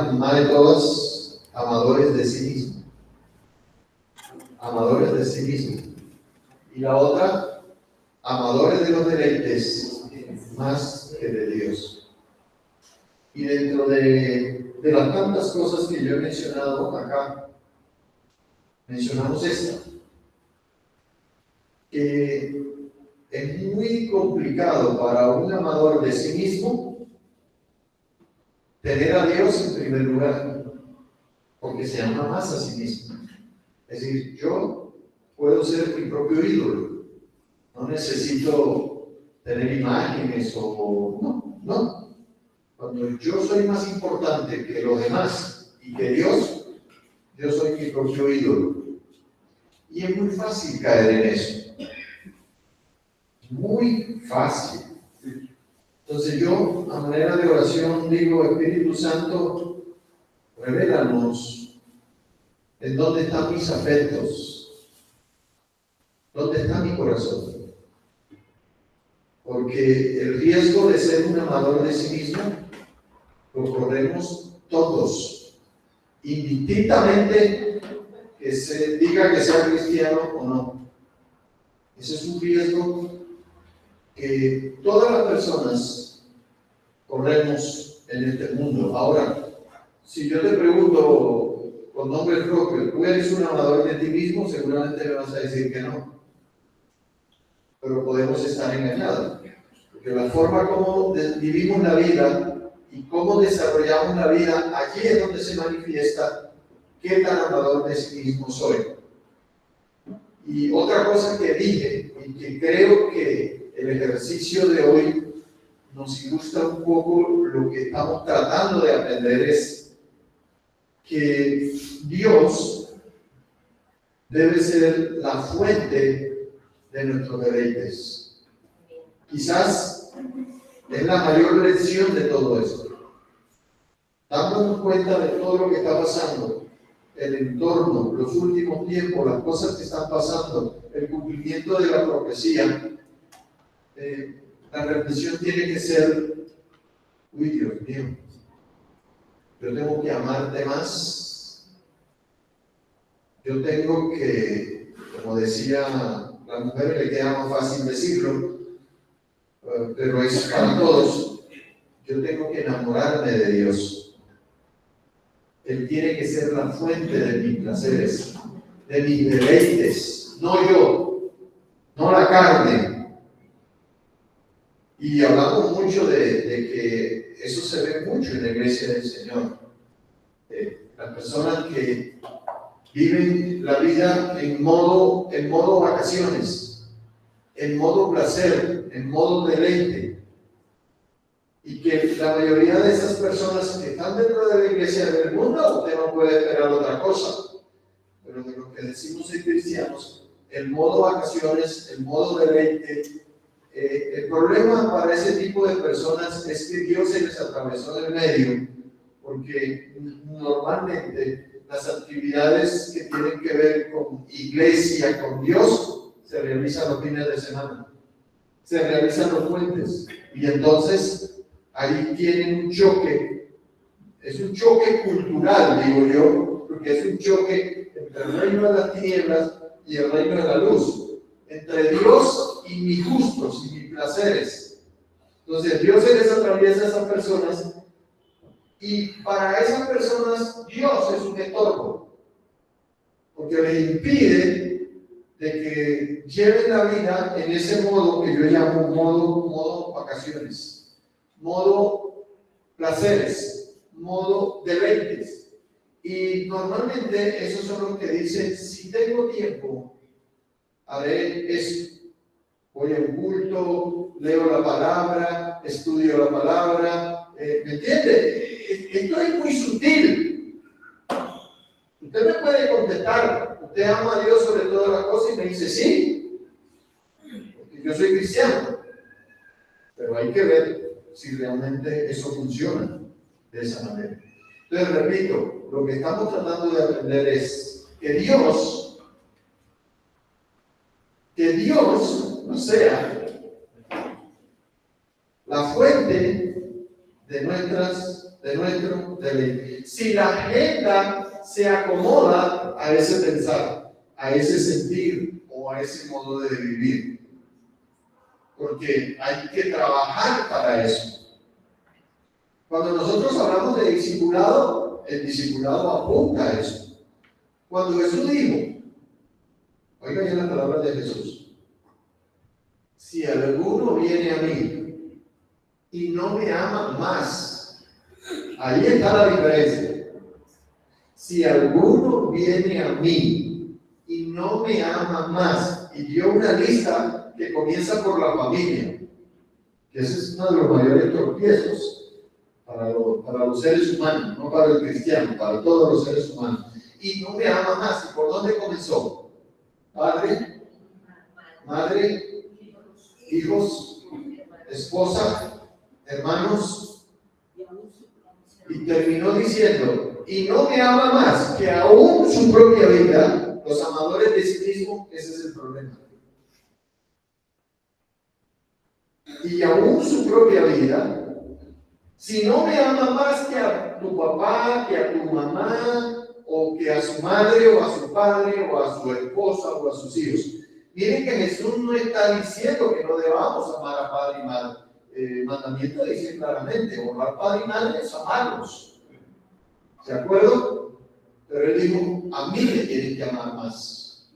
mamá de todas, amadores de sí mismos. Amadores de sí mismos. Y la otra, amadores de los deleites más que de Dios. Y dentro de las tantas cosas que yo he mencionado acá, mencionamos esta, que es muy complicado para un amador de sí mismo tener a Dios en primer lugar, porque se ama más a sí mismo. Es decir, yo puedo ser mi propio ídolo, no necesito tener imágenes o no. Cuando yo soy más importante que los demás y que Dios, yo soy mi propio ídolo. Y es muy fácil caer en eso. Muy fácil. Entonces yo, a manera de oración, digo, Espíritu Santo, revélanos en dónde están mis afectos, dónde está mi corazón. Porque el riesgo de ser un amador de sí mismo lo corremos todos, indistintamente que se diga que sea cristiano o no. Ese es un riesgo que todas las personas corremos en este mundo. Ahora, si yo te pregunto con nombre propio, ¿tú eres un amador de ti mismo? Seguramente me vas a decir que no. Pero podemos estar engañados. Porque la forma como vivimos la vida y cómo desarrollamos la vida, allí es donde se manifiesta qué tan amador de sí mismo soy. Y otra cosa que dije, y que creo que el ejercicio de hoy nos ilustra un poco lo que estamos tratando de aprender, es que Dios debe ser la fuente de nuestros deleites. Quizás es la mayor lección de todo esto. Dándonos cuenta de todo lo que está pasando, el entorno, los últimos tiempos, las cosas que están pasando, el cumplimiento de la profecía, la reflexión tiene que ser, uy, Dios mío, yo tengo que amarte más, yo tengo que, como decía, la mujer le queda más fácil decirlo, pero es para todos, yo tengo que enamorarme de Dios. Él tiene que ser la fuente de mis placeres, de mis deleites, no yo, no la carne. Y hablamos mucho de que eso se ve mucho en la iglesia del Señor. Las personas que viven la vida en modo vacaciones, en modo placer, en modo deleite. Y que la mayoría de esas personas que están dentro de la iglesia del mundo, usted no puede esperar otra cosa. Pero de lo que decimos en cristianos, el modo vacaciones, el modo deleite, el problema para ese tipo de personas es que Dios se les atravesó del medio, porque normalmente las actividades que tienen que ver con iglesia, con Dios, se realizan los fines de semana, se realizan los puentes, y entonces ahí tienen un choque, es un choque cultural, digo yo, porque es un choque entre el reino de las tinieblas y el reino de la luz, entre Dios y mis gustos y mis placeres. Entonces Dios se les atraviesa a esas personas, y para esas personas Dios es un estorbo, porque les impide de que lleven la vida en ese modo que yo llamo modo vacaciones, modo placeres, modo deleites. Y normalmente esos son los que dicen, si tengo tiempo, haré eso. Voy a un culto, leo la palabra, estudio la palabra. ¿Me entiende? Esto es muy sutil. Usted me puede contestar, ¿usted ama a Dios sobre todas las cosas? Y me dice, sí, porque yo soy cristiano. Pero hay que ver si realmente eso funciona de esa manera. Entonces, repito, lo que estamos tratando de aprender es que Dios no sea la fuente de nuestro deleite. Si la agenda se acomoda a ese pensar, a ese sentir o a ese modo de vivir, porque hay que trabajar para eso. Cuando nosotros hablamos de discipulado, el discipulado apunta a eso. Cuando Jesús dijo, oiga bien las palabras de Jesús, si alguno viene a mí y no me ama más, ahí está la diferencia. Si alguno viene a mí y no me ama más, y dio una lista que comienza por la familia, que ese es uno de los mayores tropiezos para los seres humanos, no para el cristiano, para todos los seres humanos. Y no me ama más. ¿Y por dónde comenzó? Padre, madre, hijos, esposa, hermanos, y terminó diciendo, y no me ama más que aún su propia vida. Los amadores de sí mismos, ese es el problema. Y aún su propia vida, si no me ama más que a tu papá, que a tu mamá, o que a su madre, o a su padre, o a su esposa, o a sus hijos. Miren que Jesús no está diciendo que no debamos amar a padre y madre. El mandamiento dice claramente, honrar padre y madre es amarlos. ¿De acuerdo? Pero él dijo, a mí me tienen que amar más.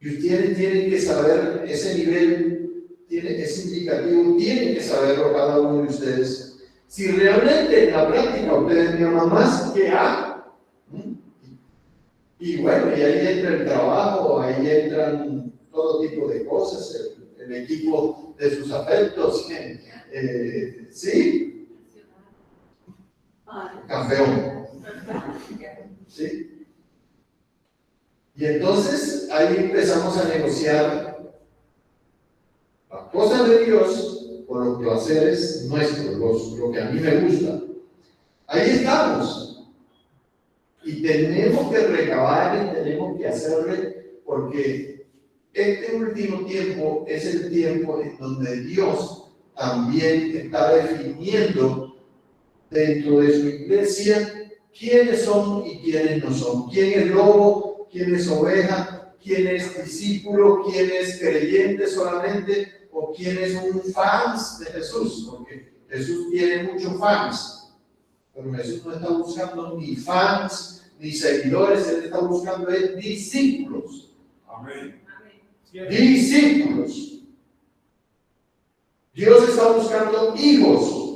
Y ustedes tienen que saber ese nivel, es indicativo, tienen que saberlo cada uno de ustedes. Si realmente en la práctica ustedes me aman más que a... Y bueno, y ahí entra el trabajo, ahí entran todo tipo de cosas, el equipo de sus afectos, ¿sí? Campeón. ¿Sí? Y entonces ahí empezamos a negociar las cosas de Dios por los placeres nuestros, lo que a mí me gusta. Ahí estamos. Y tenemos que recabar y tenemos que hacerle, porque este último tiempo es el tiempo en donde Dios también está definiendo dentro de su iglesia quiénes son y quiénes no son, quién es lobo, quién es oveja, quién es discípulo, quién es creyente solamente o quién es un fans de Jesús, porque Jesús tiene muchos fans. Pero Jesús no está buscando ni fans, ni seguidores, Él está buscando discípulos. Amén. Discípulos. Dios está buscando hijos,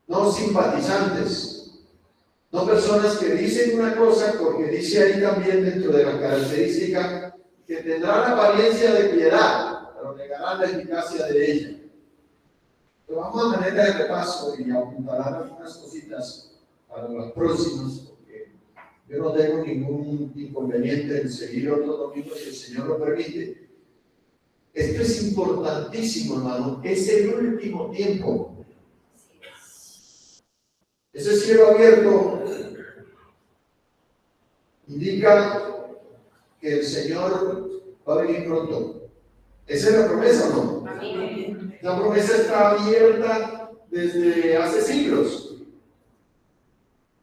no simpatizantes, no personas que dicen una cosa, porque dice ahí también dentro de la característica que tendrán apariencia de piedad, pero negarán la eficacia de ella. Pero vamos a manera de repaso y apuntarán algunas cositas para las próximas, porque yo no tengo ningún inconveniente en seguir otro domingo si el Señor lo permite. Esto es importantísimo, hermano. Es el último tiempo. Ese cielo abierto indica que el Señor va a venir pronto. ¿Esa es la promesa o no? Amén. La promesa está abierta desde hace siglos.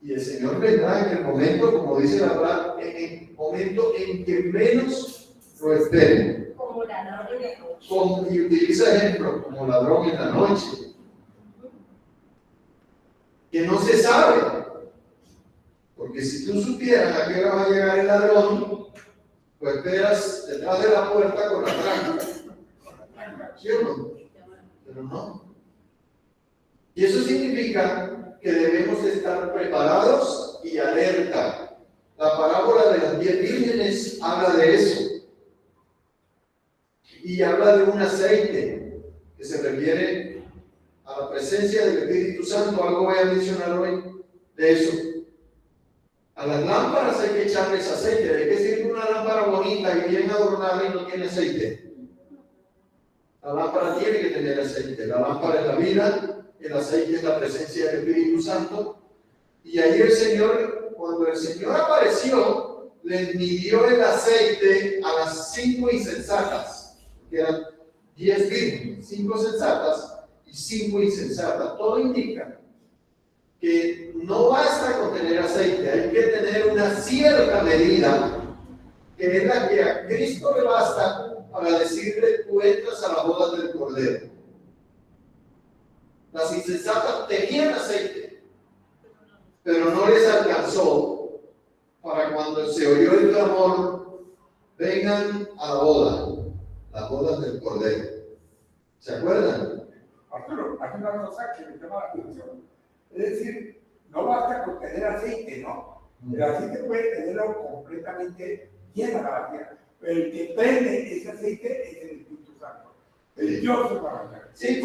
Y el Señor vendrá en el momento, como dice la palabra, en el momento en que menos lo esperen. Como ladrón en la noche. Y utiliza ejemplo, como ladrón en la noche. Que no se sabe. Porque si tú supieras a qué hora va a llegar el ladrón, pues esperas detrás de la puerta con la tranca. ¿Sí o no? Pero no. Y eso significa que debemos estar preparados y alerta. La parábola de las 10 vírgenes habla de eso. Y habla de un aceite que se refiere a la presencia del Espíritu Santo. Algo voy a mencionar hoy de eso. A las lámparas hay que echarles aceite. ¿De qué sirve una lámpara bonita y bien adornada y no tiene aceite? La lámpara tiene que tener aceite. La lámpara es la vida, el aceite es la presencia del Espíritu Santo. Y ahí el Señor, cuando el Señor apareció, les midió el aceite a las 5 insensatas, que eran 10 vírgenes, 5 sensatas y 5 insensata. Todo indica que no basta con tener aceite, hay que tener una cierta medida, que es la que a Cristo le basta para decirle: tú entras a las bodas del Cordero. Las insensatas tenían aceite, pero no les alcanzó para cuando se oyó el clamor: vengan a la boda, las bodas del Cordero. ¿Se acuerdan? Arturo, hay una cosa que me llama la atención. Es decir, no basta con tener aceite, ¿no? El aceite puede tenerlo completamente lleno la batería, pero el que prende ese aceite es el Espíritu Santo. El Dios de la batería. Sí, si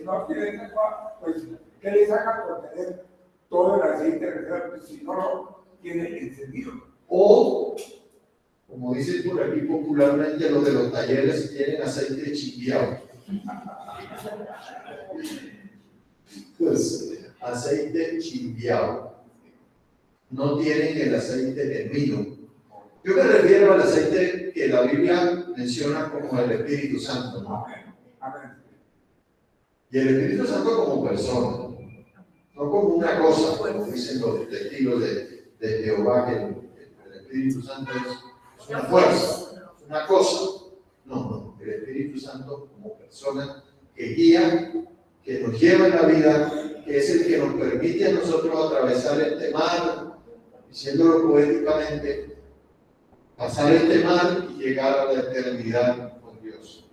no tiene esa cosa, pues, ¿qué le saca por tener todo el aceite reserva si no lo tiene encendido? O, como dicen por aquí popularmente, los de los talleres tienen aceite chiviao. Pues, aceite chiviao. No tienen el aceite de vino. Yo me refiero al aceite que la Biblia menciona como el Espíritu Santo, ¿no? Y el Espíritu Santo como persona, no como una cosa, como dicen los testigos de Jehová, que el Espíritu Santo es una fuerza, una cosa. No, el Espíritu Santo como persona que guía, que nos lleva en la vida, que es el que nos permite a nosotros atravesar este mar, diciéndolo poéticamente, pasar este mar y llegar a la eternidad con Dios.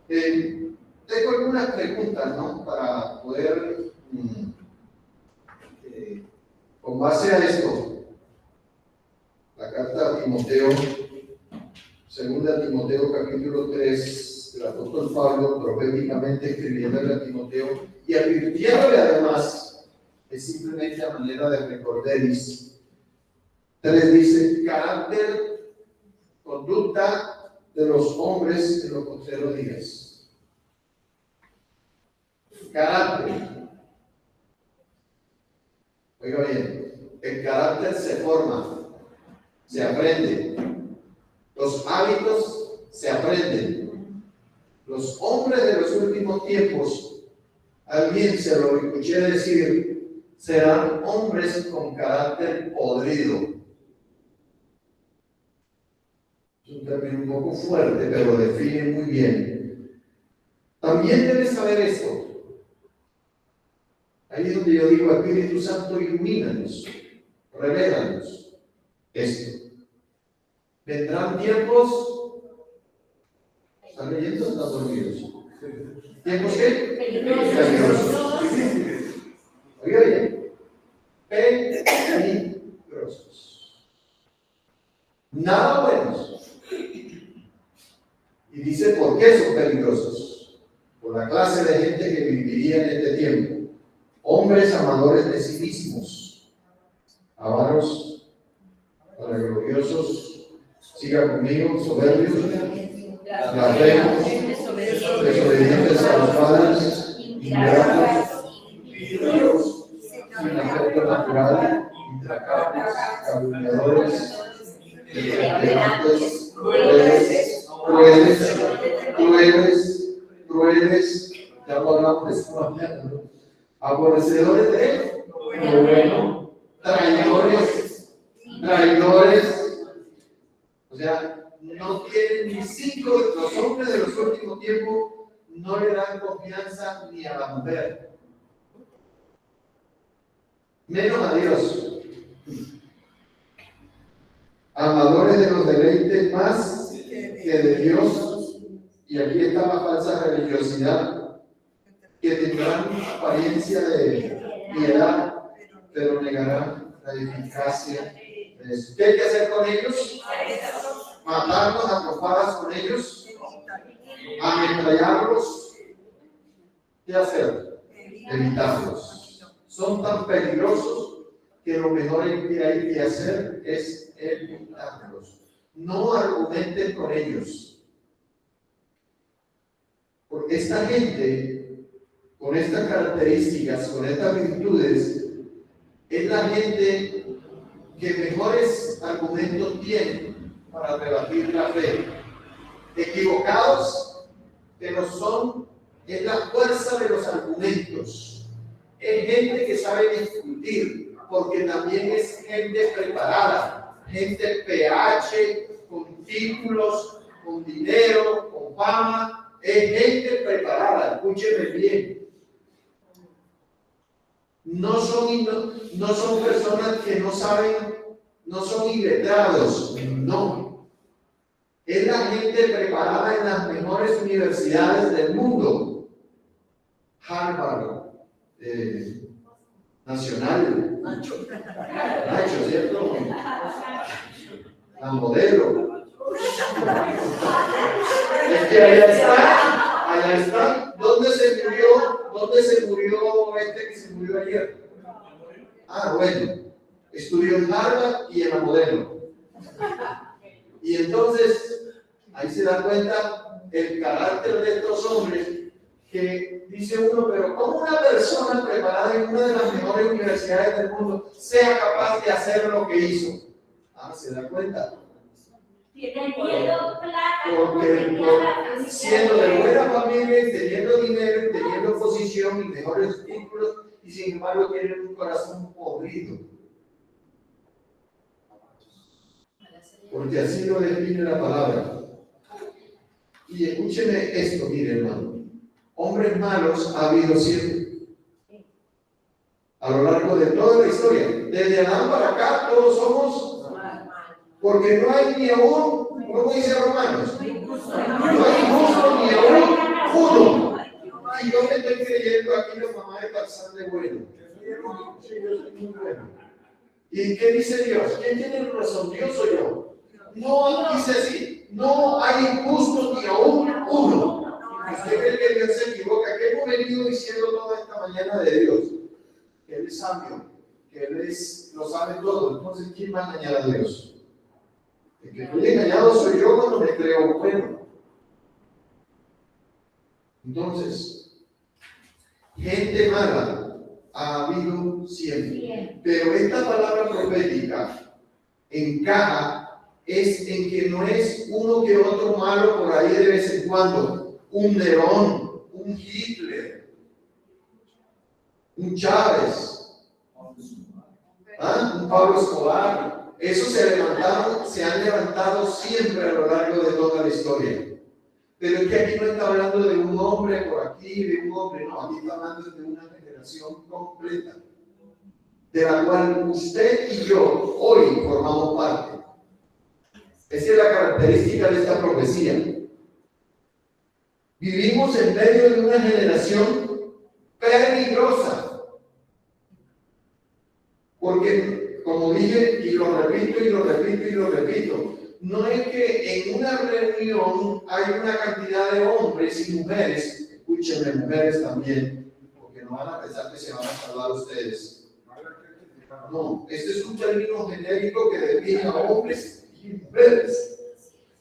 Tengo algunas preguntas, ¿no? Para poder, con base a esto, la carta a Timoteo, 2 Timoteo capítulo 3, el apóstol Pablo proféticamente escribiéndole a Timoteo y advirtiéndole además, es simplemente a manera de recorderis. 3 dice: carácter, conducta de los hombres en los postreros días. Carácter. Oiga bien, el carácter se forma, se aprende. Los hábitos se aprenden. Los hombres de los últimos tiempos, alguien se lo escuché decir, serán hombres con carácter podrido. Es un término un poco fuerte, pero define muy bien. También debes saber esto. Ahí es donde yo digo: Espíritu Santo, ilumínanos, revélanos esto. Vendrán tiempos. ¿Están leyendo o están dormidos? ¿Tiempos qué? Peligrosos. Oiga bien. Peligrosos. Nada buenos. Y dice: ¿por qué son peligrosos? Por la clase de gente que viviría en este tiempo. Hombres amadores de sí mismos, avaros, gloriosos, siga conmigo, soberbios, blasfemos, desobedientes a los padres, ingratos, impíos, sin afecto natural, intracables, calumniadores, intemperantes, crueles, ya hablamos de esto mañana, ¿no? Aborrecedores de lo bueno, traidores, o sea, no tienen ni 5, los hombres de los últimos tiempos no le dan confianza ni a la mujer, menos a Dios. Amadores de los deleites más que de Dios, y aquí está la falsa religiosidad, que tendrán apariencia de piedad, pero negarán la eficacia de eso. ¿Qué hay que hacer con ellos? Matarlos a trompadas con ellos, ametrallarlos. ¿Qué hacer? Evitarlos. Son tan peligrosos que lo mejor que hay que hacer es evitarlos. No argumenten con ellos, porque esta gente con estas características, con estas virtudes, es la gente que mejores argumentos tiene para rebatir la fe. Equivocados, pero son es la fuerza de los argumentos. Es gente que sabe discutir, porque también es gente preparada, gente PH, con títulos, con dinero, con fama. Es gente preparada, escúcheme bien. No son personas que no saben, no son iletrados, no. Es la gente preparada en las mejores universidades del mundo. Harvard, Nacional, Nacho, ¿cierto? La Modelo. Es que allá está. ¿Dónde se murió este que se murió ayer? Ah, bueno, estudió en Harvard y en la Modelo. Y entonces, ahí se da cuenta el carácter de estos hombres, que dice uno, pero ¿cómo una persona preparada en una de las mejores universidades del mundo sea capaz de hacer lo que hizo? Ah, se da cuenta. Porque siendo de buena familia, teniendo dinero, teniendo posición y mejores títulos, y sin embargo tienen un corazón podrido. Porque así lo define la palabra. Y escúcheme esto, mire hermano. Hombres malos ha habido siempre. A lo largo de toda la historia. Desde Adán para acá todos somos. Porque no hay ni aún, ¿cómo dice Romanos? No hay justo ni aún uno. Y yo me estoy creyendo aquí la mamá de Tarzán de bueno. Sí, yo soy muy bueno. ¿Y qué dice Dios? ¿Quién tiene razón? ¿Dios o yo? No, dice así, no hay injusto ni aún uno. ¿Usted cree que Dios se equivoca? ¿Qué hemos venido diciendo toda esta mañana de Dios? Que Él es sabio, que Él lo sabe todo. Entonces, ¿quién va a engañar a Dios? El que estoy engañado soy yo cuando me creo bueno. Entonces, gente mala ha habido siempre. Pero esta palabra profética encaja es en que no es uno que otro malo por ahí de vez en cuando. Un Nerón, un Hitler, un Chávez, un Pablo Escobar. Esos se han levantado siempre a lo largo de toda la historia. Pero es que aquí no está hablando de un hombre por aquí, de un hombre, no, aquí está hablando de una generación completa, de la cual usted y yo hoy formamos parte. Esa es la característica de esta profecía. Vivimos en medio de una generación peligrosa, porque, como dije, y lo repito, no es que en una reunión hay una cantidad de hombres y mujeres, escúchenme, mujeres también, porque no van a pensar que se van a salvar ustedes. No, este es un término genérico que define a hombres y mujeres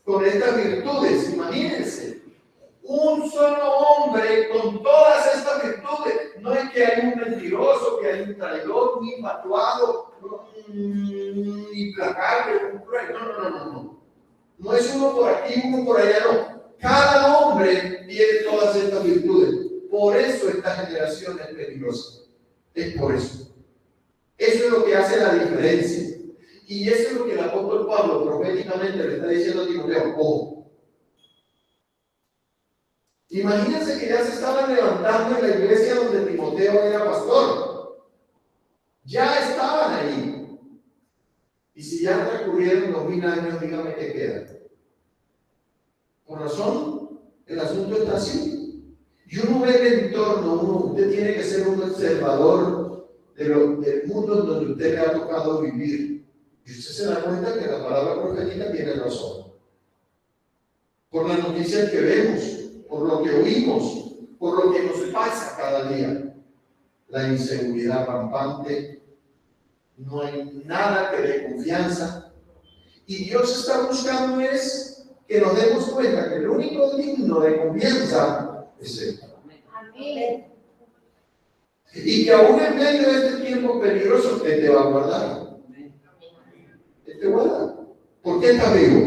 con estas virtudes. Imagínense, un solo hombre con todas estas virtudes. No es que hay un mentiroso, que hay un traidor, un infatuado, un implacable, un cruel. No. No es uno por aquí, uno por allá, no. Cada hombre tiene todas estas virtudes. Por eso esta generación es peligrosa. Es por eso. Eso es lo que hace la diferencia. Y eso es lo que el apóstol Pablo proféticamente le está diciendo a Timoteo. Ojo. Imagínense que ya se estaban levantando en la iglesia donde Timoteo era pastor. Ya estaban ahí. Y si ya transcurrieron 2000 años, dígame qué queda. Por razón, el asunto está así. Y uno ve el entorno, usted tiene que ser un observador del mundo en donde usted le ha tocado vivir. Y usted se da cuenta que la palabra profética tiene razón. Por las noticias que vemos, por lo que oímos, por lo que nos pasa cada día. La inseguridad rampante, no hay nada que dé confianza. Y Dios está buscando es que nos demos cuenta que el único digno de confianza es Él. Amén. Y que aún en medio de este tiempo peligroso, Él te va a guardar. Él te guarda. ¿Por qué estás vivo?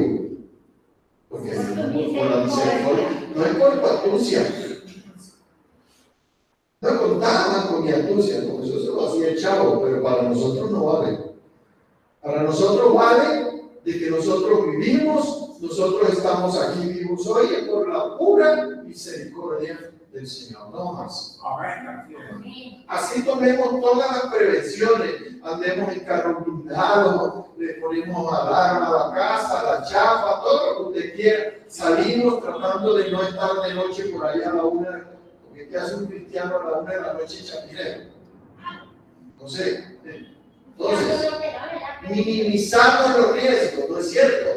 Porque por la misericordia. No es por tu astucia. No contaban con mi astucia, como eso se lo hacía el chavo, pero para nosotros no vale. Para nosotros vale de que nosotros vivimos, nosotros estamos aquí vivos hoy por la pura misericordia del Señor, no más. Amén. Así tomemos todas las prevenciones, andemos en carro blindado, le ponemos alarma a la casa, la chapa, todo lo que usted quiera. Salimos tratando de no estar de noche por allá a la una, porque ¿qué hace un cristiano a la una de la noche chapinero? No sé. Entonces, minimizamos los riesgos, ¿no es cierto?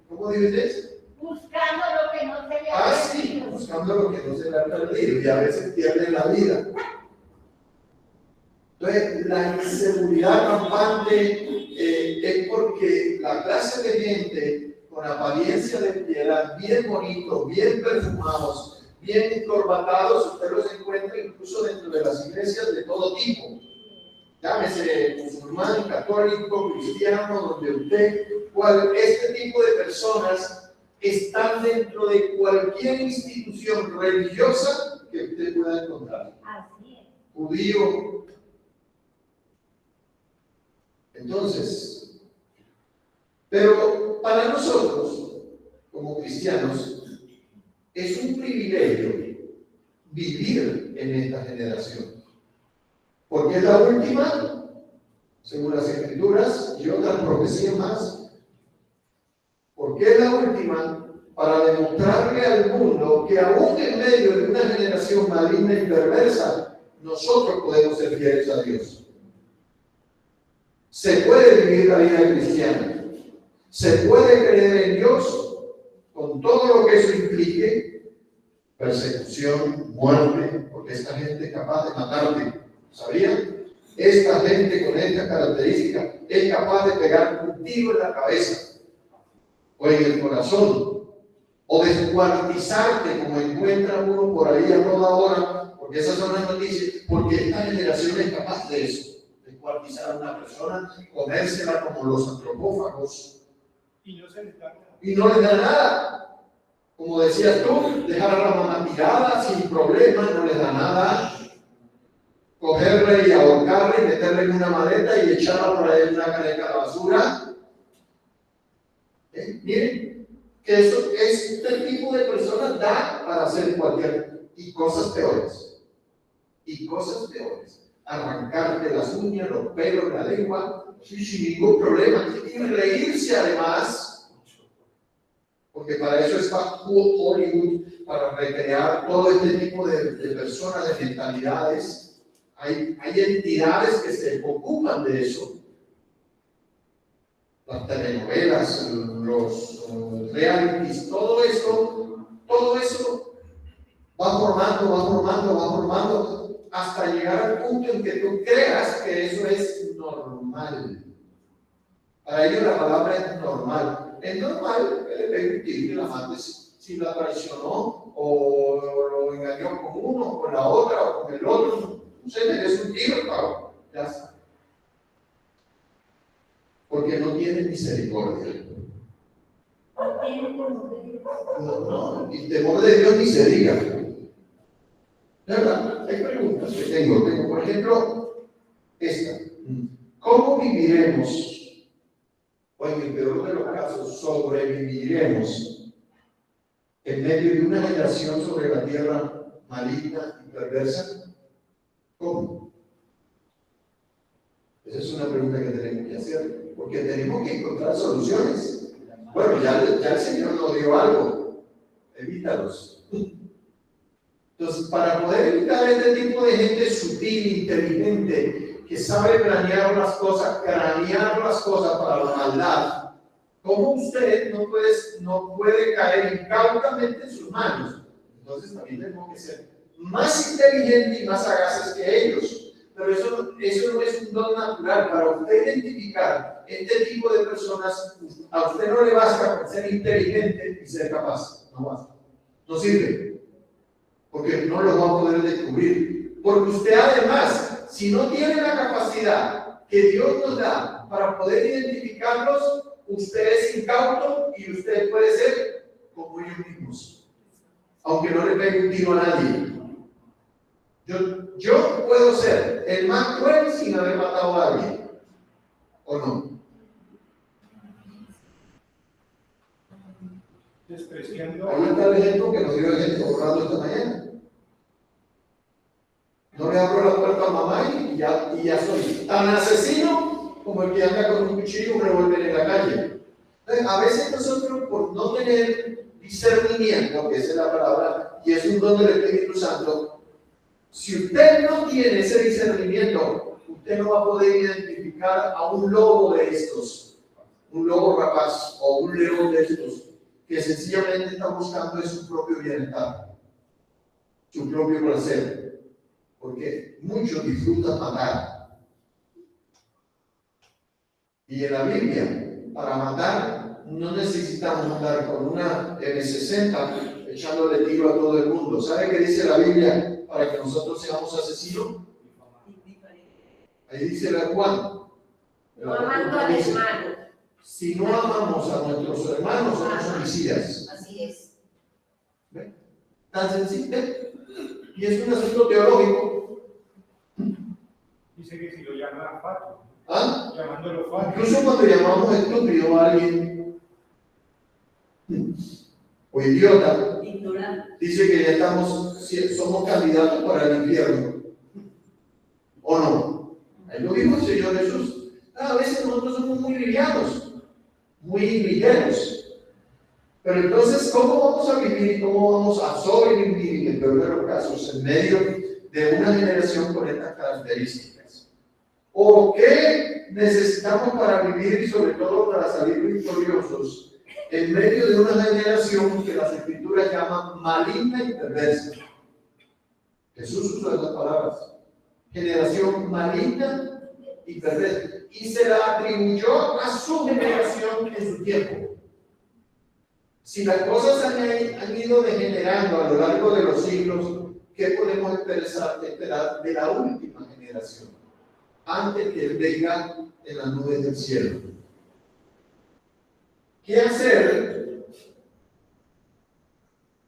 ¿Cómo dices? Buscando lo que no se le ha Ah, sí, buscando lo que no se le ha perdido y a veces pierden la vida. Entonces, la inseguridad campante es porque la clase de gente con apariencia de piedad, bien bonitos, bien perfumados, bien encorbatados, usted los encuentra incluso dentro de las iglesias de todo tipo. Llámese musulmán, católico, cristiano, donde usted, este tipo de personas están dentro de cualquier institución religiosa que usted pueda encontrar. Así es. Judío. Entonces, pero para nosotros, como cristianos, es un privilegio vivir en esta generación. Porque es la última, según las Escrituras y otras profecías más. Porque es la última para demostrarle al mundo que aún en medio de una generación maligna y perversa, nosotros podemos ser fieles a Dios. Se puede vivir la vida cristiana. Se puede creer en Dios con todo lo que eso implique. Persecución, muerte, porque esta gente es capaz de matarte. ¿Sabían? Esta gente con esta característica es capaz de pegar un tiro en la cabeza o en el corazón o descuartizarte como encuentra uno por ahí a toda hora, porque esas son las noticias, porque esta generación es capaz de eso, descuartizar a una persona, comérsela como los antropófagos Y no se les da nada. y no les da nada. Como decías tú, dejar a la mamá tirada sin problema, no les da nada. Cogerle y ahorcarle y meterle en una maleta y echarla por ahí en una caneca de basura. Miren, que este tipo de personas da para hacer cualquier, y cosas peores. Y cosas peores. Arrancarte las uñas, los pelos, la lengua, sin ningún problema. Y reírse además, porque para eso está Hollywood, para recrear todo este tipo de personas, de mentalidades. Hay entidades que se ocupan de eso. Las telenovelas, los realities, todo eso va formando hasta llegar al punto en que tú creas que eso es normal. Para ellos la palabra es normal. Es normal que le pegue un tiro y la mates si la traicionó o lo engañó con uno, o con la otra, o con el otro. Usted le des un tiro, cabrón. Ya está. Porque no tiene misericordia. No, y temor de Dios ni se diga. ¿Verdad? Hay preguntas que tengo. Por ejemplo, esta. ¿Cómo viviremos, o en el peor de los casos, sobreviviremos en medio de una generación sobre la tierra maligna y perversa? ¿Cómo? Esa es una pregunta que tenemos que hacer, porque tenemos que encontrar soluciones. Bueno, ya el Señor nos dio algo, evítalos. Entonces, para poder evitar este tipo de gente sutil, inteligente, que sabe planear las cosas, cranear las cosas para la maldad, ¿cómo usted no puede caer incautamente en sus manos? Entonces también tenemos que ser más inteligentes y más sagaces que ellos. Pero eso no es un don natural. Para usted identificar este tipo de personas, a usted no le basta con ser inteligente y ser capaz. No basta. No sirve. Porque no lo va a poder descubrir. Porque usted además, si no tiene la capacidad que Dios nos da para poder identificarlos, usted es incauto y usted puede ser como ellos mismos. Aunque no le pegue un tiro a nadie. Yo puedo ser el más cruel sin haber matado a alguien, ¿o no? Despreciando. Ahí está el ejemplo que nos dio el ejemplo borrado esta mañana. No le abro la puerta a mamá y ya soy tan asesino como el que anda con un cuchillo y un revólver en la calle. Entonces, a veces nosotros, por no tener discernimiento, que esa es la palabra, y es un don del Espíritu Santo, si usted no tiene ese discernimiento, usted no va a poder identificar a un lobo de estos, un lobo rapaz o un león de estos, que sencillamente está buscando de su propio bienestar, su propio placer, porque muchos disfrutan matar. Y en la Biblia, para matar, no necesitamos andar con una M60 echándole tiro a todo el mundo. ¿Sabe qué dice la Biblia para que nosotros seamos asesinos? Ahí dice la Juan. No amando al hermano. Si no amamos a nuestros hermanos, somos homicidas. Así es. ¿Ve? Tan sencillo. Y es un asunto teológico. Dice que si lo llaman fato, ¿Ah? llamándolo fato. Incluso cuando llamamos estúpido a alguien o idiota, dice que ya somos candidatos para el infierno. ¿O no? Ahí lo dijo el Señor Jesús. A veces nosotros somos muy livianos, muy ligeros. Pero entonces, ¿cómo vamos a vivir y cómo vamos a sobrevivir, en el peor de los casos, en medio de una generación con estas características? ¿O qué necesitamos para vivir y sobre todo para salir victoriosos en medio de una generación que las Escrituras llaman maligna y perversa? Jesús usó esas palabras. Generación maligna y perversa. Y se la atribuyó a su generación en su tiempo. Si las cosas han ido degenerando a lo largo de los siglos, ¿qué podemos esperar de la última generación? Antes que Él venga en las nubes del cielo. ¿Qué hacer?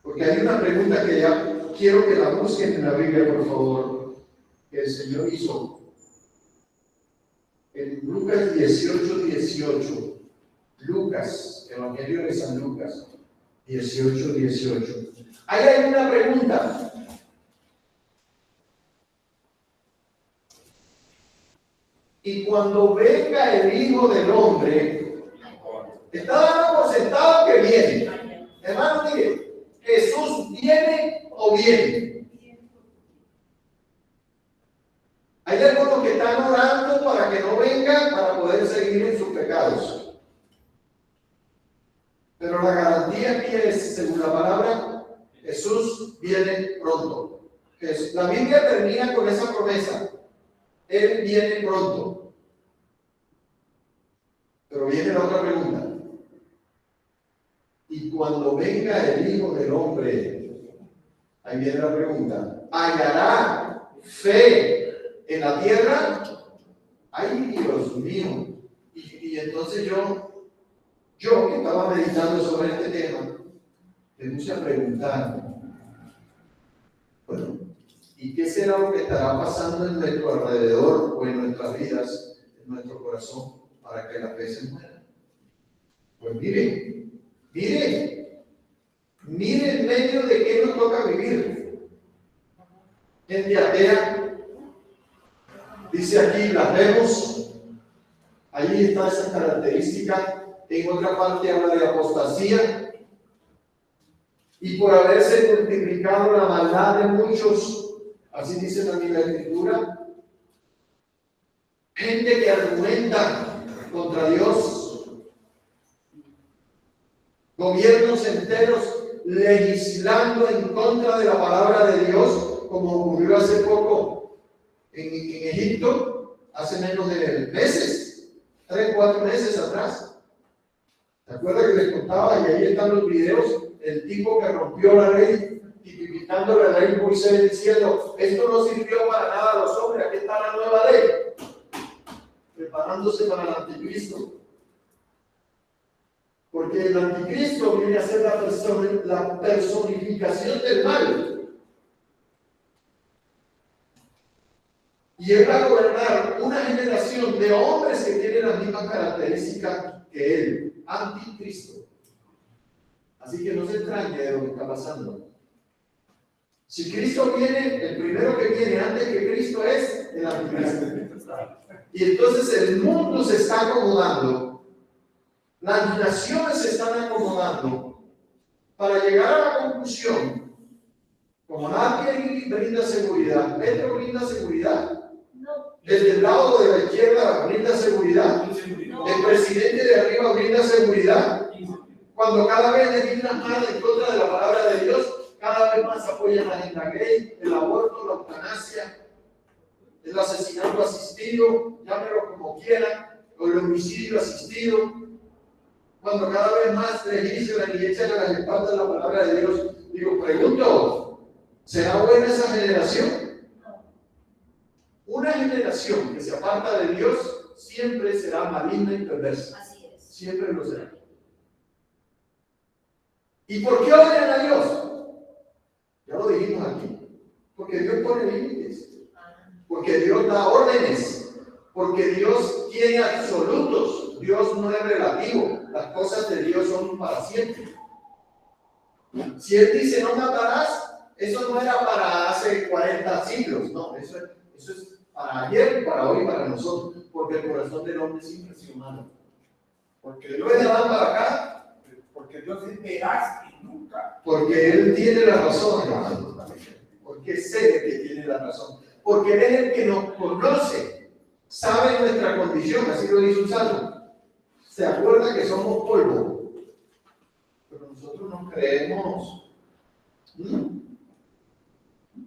Porque hay una pregunta que ya quiero que la busquen en la Biblia, por favor, que el Señor hizo. En Lucas 18:18. Lucas, Evangelio de San Lucas, 18:18. Ahí hay una pregunta. Y cuando venga el Hijo del Hombre, está dando por sentado que viene. Hermano, mire, Jesús viene o viene. Hay algunos que están orando para que no venga para poder seguir en sus pecados. Pero la garantía aquí es, según la palabra, Jesús viene pronto. La Biblia termina con esa promesa. Él viene pronto. Pero viene la otra pregunta. Y cuando venga el Hijo del Hombre, ahí viene la pregunta, ¿hallará fe en la tierra? Ay, Dios mío. Y entonces yo que estaba meditando sobre este tema, me puse a preguntar, bueno, ¿y qué será lo que estará pasando en nuestro alrededor o en nuestras vidas, en nuestro corazón, para que la fe se muera? Pues mire en medio de qué nos toca vivir. Gente atea, dice aquí, blasfemos, ahí está esa característica. En otra parte habla de apostasía, y por haberse multiplicado la maldad de muchos, así dice también la Escritura, gente que argumenta contra Dios, gobiernos enteros legislando en contra de la palabra de Dios, como ocurrió hace poco en Egipto, hace menos de meses, 3-4 meses atrás. ¿Se acuerdan que les contaba? Y ahí están los videos, el tipo que rompió la ley, tipificando la ley Moisés, diciendo, esto no sirvió para nada a los hombres, aquí está la nueva ley, preparándose para el anticristo. Porque el anticristo viene a ser la personificación del mal. Y Él va a gobernar una generación de hombres que tienen las mismas características que Él, anticristo. Así que no se extrañe de lo que está pasando. Si Cristo viene, el primero que viene antes que Cristo es el anticristo. Y entonces el mundo se está acomodando, las naciones se están acomodando para llegar a la conclusión, como nadie brinda seguridad, Petro brinda seguridad, No, desde el lado de la izquierda brinda seguridad, el presidente de arriba brinda seguridad, cuando cada vez legislan más en contra de la palabra de Dios, cada vez más apoyan la agenda gay, el aborto, la eutanasia, el asesinato asistido, llámelo como quieran, o el homicidio asistido. Cuando cada vez más legislan y echan a las espaldas la palabra de Dios, digo, pregunto, ¿será buena esa generación? Una generación que se aparta de Dios siempre será maligna y perversa. Así es. Siempre lo será. ¿Y por qué odian a Dios? Ya lo dijimos aquí. Porque Dios pone límites. Porque Dios da órdenes. Porque Dios tiene absolutos. Dios no es relativo. Las cosas de Dios son para siempre. Si Él dice no matarás, eso no era para hace 40 siglos. No, eso es para ayer, para hoy, para nosotros. Porque el corazón del hombre siempre ha sido humano. Porque Dios es de Adán para acá. Porque Dios es veraz y nunca. Porque Él tiene la razón, hermano. Porque sé que tiene la razón. Porque Él es el que nos conoce, sabe nuestra condición, así lo dice un salmo. Se acuerda que somos polvo. Pero nosotros nos creemos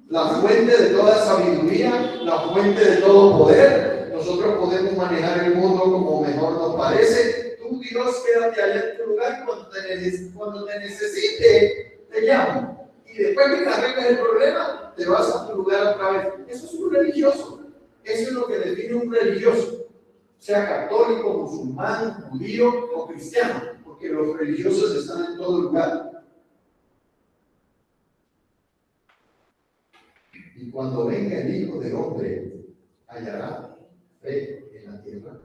la fuente de toda sabiduría, la fuente de todo poder. Nosotros podemos manejar el mundo como mejor nos parece. Tú, Dios, quédate allá en tu lugar, cuando te necesite, te llamo. Y después que arregles el problema, te vas a tu lugar otra vez. Eso es un religioso. Eso es lo que define un religioso. Sea católico, musulmán, judío o cristiano. Porque los religiosos están en todo lugar. Y cuando venga el Hijo del Hombre, hallará fe en la tierra.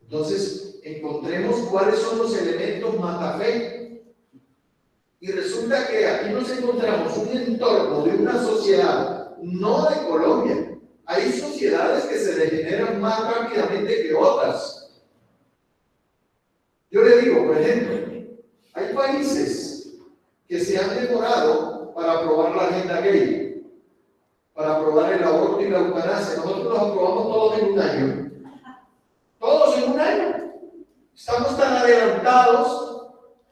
Entonces, encontremos cuáles son los elementos matafe. Y resulta que aquí nos encontramos un entorno de una sociedad, no de Colombia. Hay sociedades que se degeneran más rápidamente que otras. Yo le digo, por ejemplo, hay países que se han demorado para aprobar la agenda gay, para aprobar el aborto y la eutanasia. Nosotros los aprobamos todos en un año. Todos en un año. Estamos tan adelantados,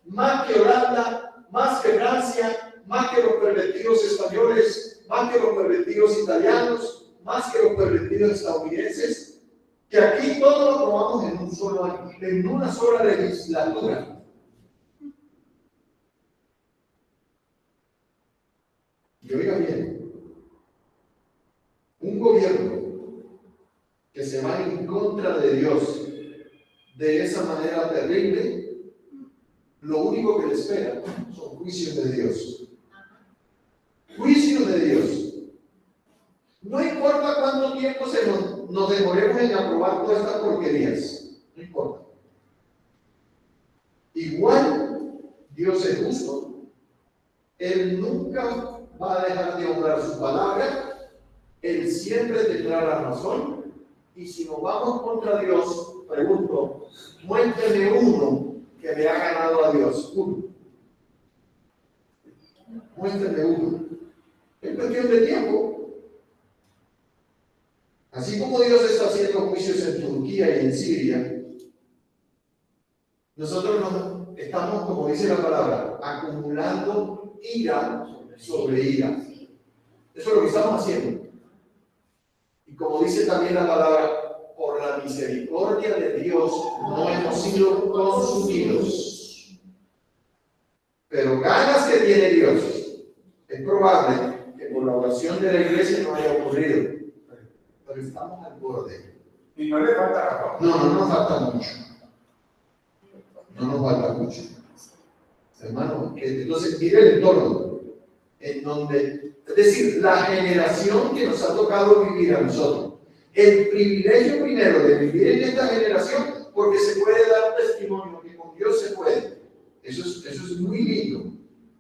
más que Holanda, más que Francia, más que los pervertidos españoles, más que los pervertidos italianos, más que los pervertidos estadounidenses, que aquí todo lo aprobamos en un solo año, en una sola legislatura. Y oiga bien, un gobierno que se va en contra de Dios de esa manera terrible, lo único que le espera son juicios de Dios. Juicios de Dios. No importa cuánto tiempo nos demoremos en aprobar todas estas porquerías. No importa. Igual Dios es justo. Él nunca va a dejar de honrar su palabra. Él siempre tendrá la razón. Y si nos vamos contra Dios, pregunto, muéstrame uno que le ha ganado a Dios. Uno. Muéstrame uno. Es cuestión de tiempo. Así como Dios está haciendo juicios en Turquía y en Siria, nosotros estamos, como dice la palabra, acumulando ira sobre ira. Eso es lo que estamos haciendo. Y como dice también la palabra, por la misericordia de Dios no hemos sido consumidos. Pero ganas que tiene Dios, es probable que por la oración de la iglesia no haya ocurrido. Pero estamos al borde. Y no le falta razón. No nos falta mucho. No nos falta mucho. Hermano, entonces mire el entorno. en donde, es decir, la generación que nos ha tocado vivir a nosotros, el privilegio primero de vivir en esta generación, porque se puede dar testimonio que con Dios se puede. Eso es muy lindo,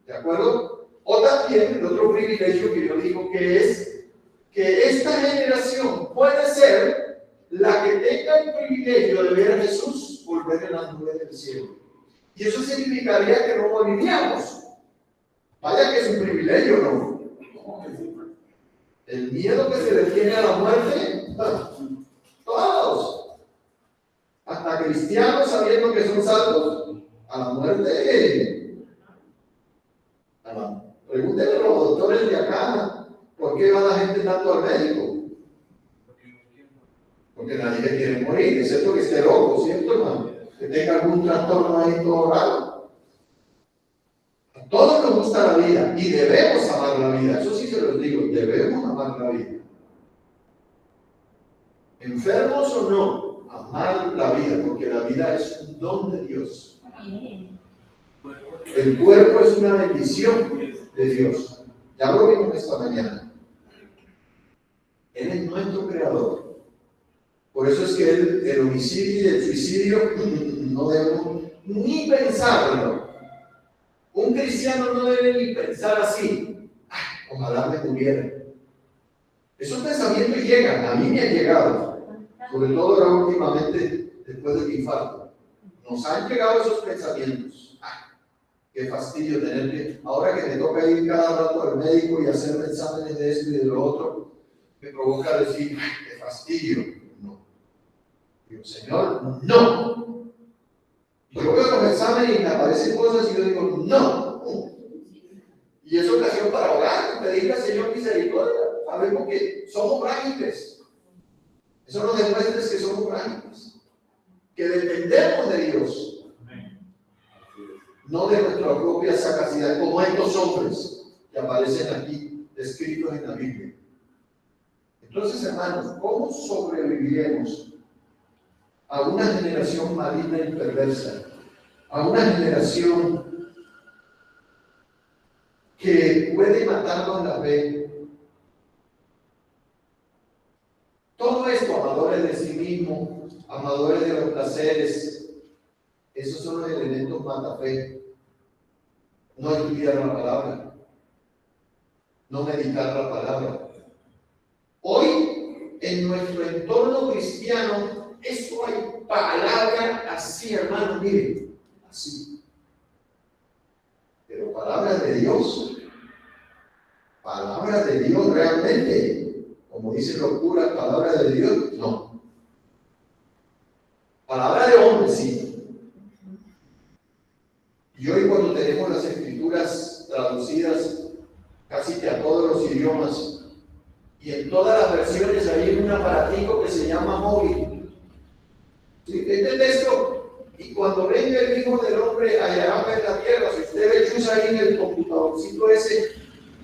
¿de acuerdo? O también el otro privilegio que yo digo que es que esta generación puede ser la que tenga el privilegio de ver a Jesús volver en las nubes del cielo. Y eso significaría que no moriríamos. Vaya que es un privilegio, ¿no? El miedo que se le tiene a la muerte, todos, hasta cristianos sabiendo que son salvos, a la muerte. Pregúntenle a los doctores de acá, ¿por qué va la gente tanto al médico? Porque nadie le quiere morir, excepto que esté loco, ¿cierto, hermano? Que tenga algún trastorno ahí todo raro. A todos nos gusta la vida y debemos amar la vida, eso sí se los digo, debemos amar la vida. Enfermos o no, amar la vida, porque la vida es un don de Dios. El cuerpo es una bendición de Dios. Ya lo vimos esta mañana. Él es nuestro creador. Por eso es que el homicidio y el suicidio no debemos ni pensarlo. Un cristiano no debe ni pensar así. Ojalá me muriera. Esos pensamientos llegan, a mí me han llegado. Sobre todo ahora últimamente, después del infarto. Nos han llegado esos pensamientos. Qué fastidio tener que, ahora que me toca ir cada rato al médico y hacerme exámenes de esto y de lo otro, me provoca decir, qué fastidio. No. Digo, Señor, no. Yo veo los exámenes y me aparecen cosas y yo digo, no. Y es ocasión para orar y pedirle al Señor misericordia. Sabemos que somos frágiles. Eso nos demuestra que somos frágiles. Que dependemos de Dios. No de nuestra propia sagacidad, como estos hombres que aparecen aquí descritos en la Biblia. Entonces, hermanos, ¿cómo sobreviviremos a una generación maligna y perversa? A una generación que puede matarnos en la fe. Todo esto, amadores de sí mismo, amadores de los placeres, esos son los elementos mata-fe. No estudiar la palabra, no meditar la palabra. Hoy, en nuestro entorno cristiano, eso hay palabra así, hermano, miren, así. Pero palabra de Dios realmente, como dicen los curas, palabra de Dios, no. Palabra de hombre, sí. Y hoy cuando tenemos las escrituras traducidas casi que a todos los idiomas y en todas las versiones hay un aparatico que se llama móvil. ¿Sí? Este texto, y cuando venga el Hijo del Hombre hallará en la tierra, si usted le chusa ahí en el computadorcito ese,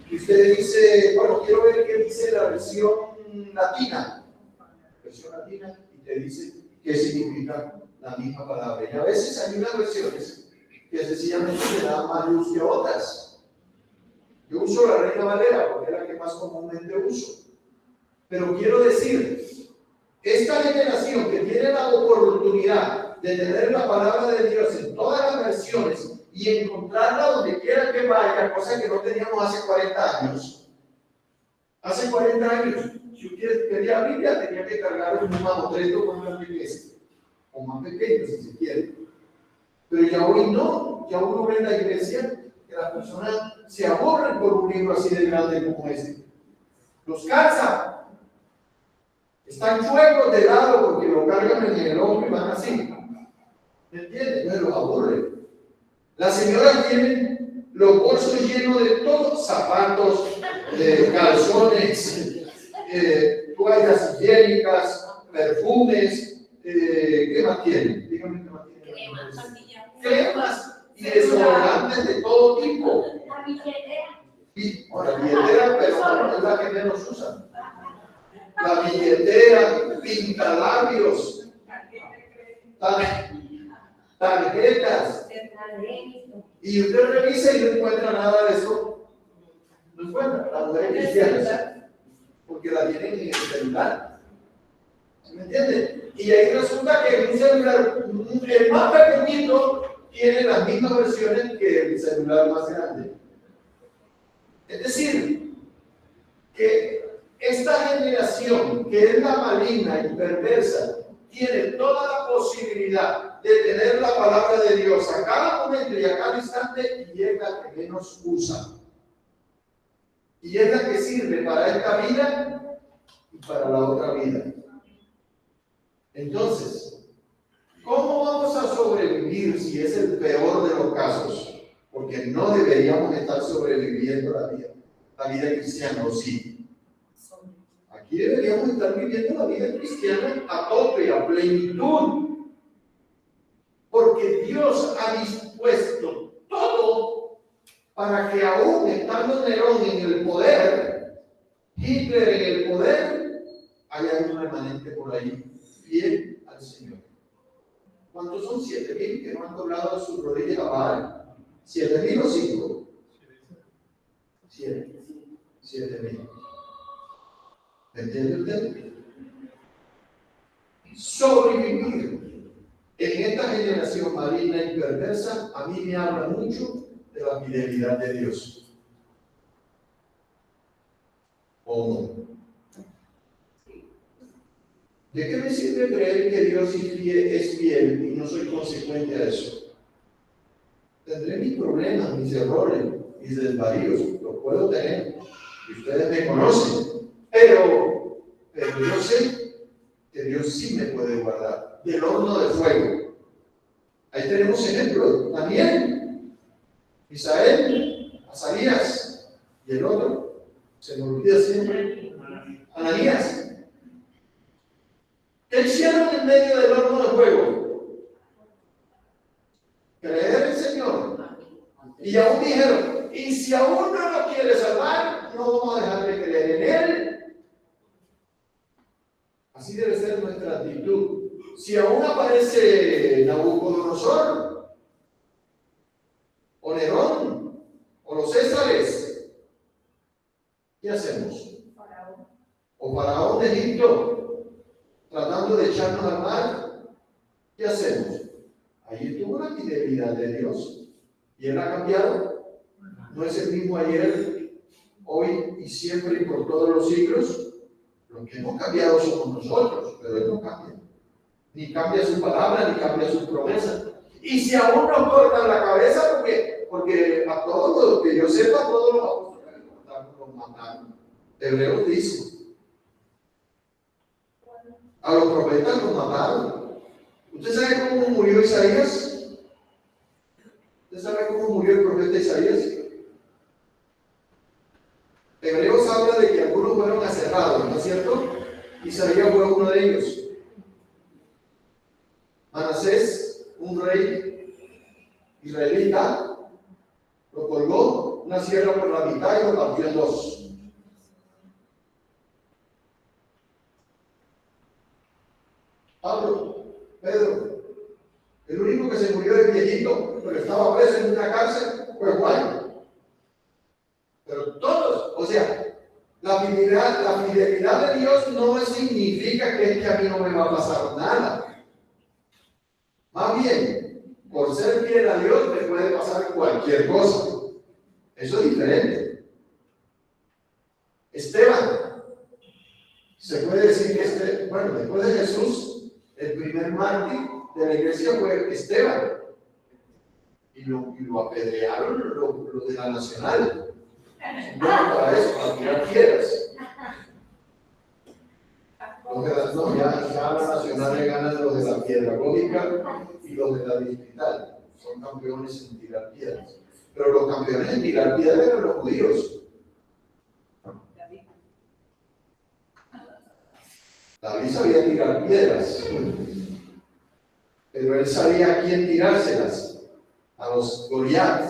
y usted dice, bueno, quiero ver qué dice la versión latina, y te dice qué significa la misma palabra. Y a veces hay unas versiones que sencillamente le da más luz que otras. Yo uso la Reina Valera porque es la que más comúnmente uso. Pero quiero decir, esta generación que tiene la oportunidad de tener la palabra de Dios en todas las versiones y encontrarla donde quiera que vaya, cosa que no teníamos hace 40 años. Hace 40 años, si usted quería Biblia, tenía que cargar un mamotreto con una Biblia, o más pequeño si se quiere. Pero ya hoy no, ya uno ve en la iglesia que las personas se aburren por un libro así de grande como este. Los cansa. Están chuecos de lado porque lo cargan en el hombro y van así. ¿Me entiendes? Entonces los aburre. Las señoras tienen los bolsos llenos de todos, zapatos, calzones, toallas higiénicas, perfumes, ¿qué más tienen? Dígame qué más tienen. Cremas y desodorantes de todo tipo. La billetera. Y la billetera, pero es la que menos usan. La billetera, pintalabios, tarjetas. Y usted revisa y no encuentra nada de eso. No encuentra las mujeres cristianas, porque la tienen en el celular. ¿Me entienden? Y ahí resulta que en un celular, el más pequeñito tiene las mismas versiones que el celular más grande. Es decir, que esta generación, que es la maligna y perversa, tiene toda la posibilidad de tener la palabra de Dios a cada momento y a cada instante, y es la que menos usa. Y es la que sirve para esta vida y para la otra vida. Entonces, ¿cómo vamos a sobrevivir si es el peor de los casos? Porque no deberíamos estar sobreviviendo la vida cristiana, ¿o sí? Aquí deberíamos estar viviendo la vida cristiana a tope, a plenitud. Porque Dios ha dispuesto todo para que aún estando Nerón en el poder, Hitler en el poder, haya un remanente por ahí, fiel al Señor. ¿Cuántos son? 7,000 que no han doblado sus rodillas a Baal. 7,000 o 5. 7,000. ¿Entiende usted? Sobrevivir en esta generación maligna y perversa a mí me habla mucho de la fidelidad de Dios. ¿O no? ¿De qué me sirve creer que Dios es fiel y no soy consecuente a eso? Tendré mis problemas, mis errores, mis desvaríos, los puedo tener, y ustedes me conocen, pero yo sé que Dios sí me puede guardar del horno de fuego. Ahí tenemos ejemplos: Daniel, Misael, Azarías y el otro, se me olvida siempre, Ananías. ¿Qué hicieron en medio del horno de fuego? Creer en el Señor. Y aún dijeron, y si aún no lo quiere salvar, no vamos a dejar de creer en Él. Así debe ser nuestra actitud. Si aún aparece Nabucodonosor, o Nerón, o los Césares, ¿qué hacemos? O Faraón de Egipto, tratando de echarnos al mar, ¿qué hacemos? Ahí estuvo la fidelidad de Dios. ¿Y Él ha cambiado? ¿No es el mismo ayer, hoy y siempre y por todos los siglos? Los que hemos cambiado somos nosotros, pero Él no cambia. Ni cambia su palabra, ni cambia sus promesas. Y si aún nos cortan la cabeza, porque a todos los que yo sepa, todos los apóstoles los mataron. Hebreos dice. A los profetas los mataron. ¿Usted sabe cómo murió Isaías? ¿Usted sabe cómo murió el profeta Isaías? Hebreos habla de que algunos fueron aserrados, ¿no es cierto? Isaías fue uno de ellos. Manasés, un rey israelita, lo colgó una sierra por la mitad y lo partió en dos. Pablo, Pedro, el único que se murió de viejito, pero estaba preso en una cárcel, fue Juan. Pero todos, o sea, la fidelidad de Dios no significa que a mí no me va a pasar nada. Más bien, por ser fiel a Dios me puede pasar cualquier cosa. Eso es diferente. Esteban, se puede decir que bueno, después de Jesús, el primer mártir de la iglesia fue Esteban. Y lo apedrearon los de la Nacional. Bueno, para eso, para tirar piedras. Ya la Nacional le gana los de la Pedagógica y los de la Distrital. Son campeones en tirar piedras. Pero los campeones en tirar piedras eran los judíos. David sabía tirar piedras, pero él sabía a quién tirárselas, a los Goliat,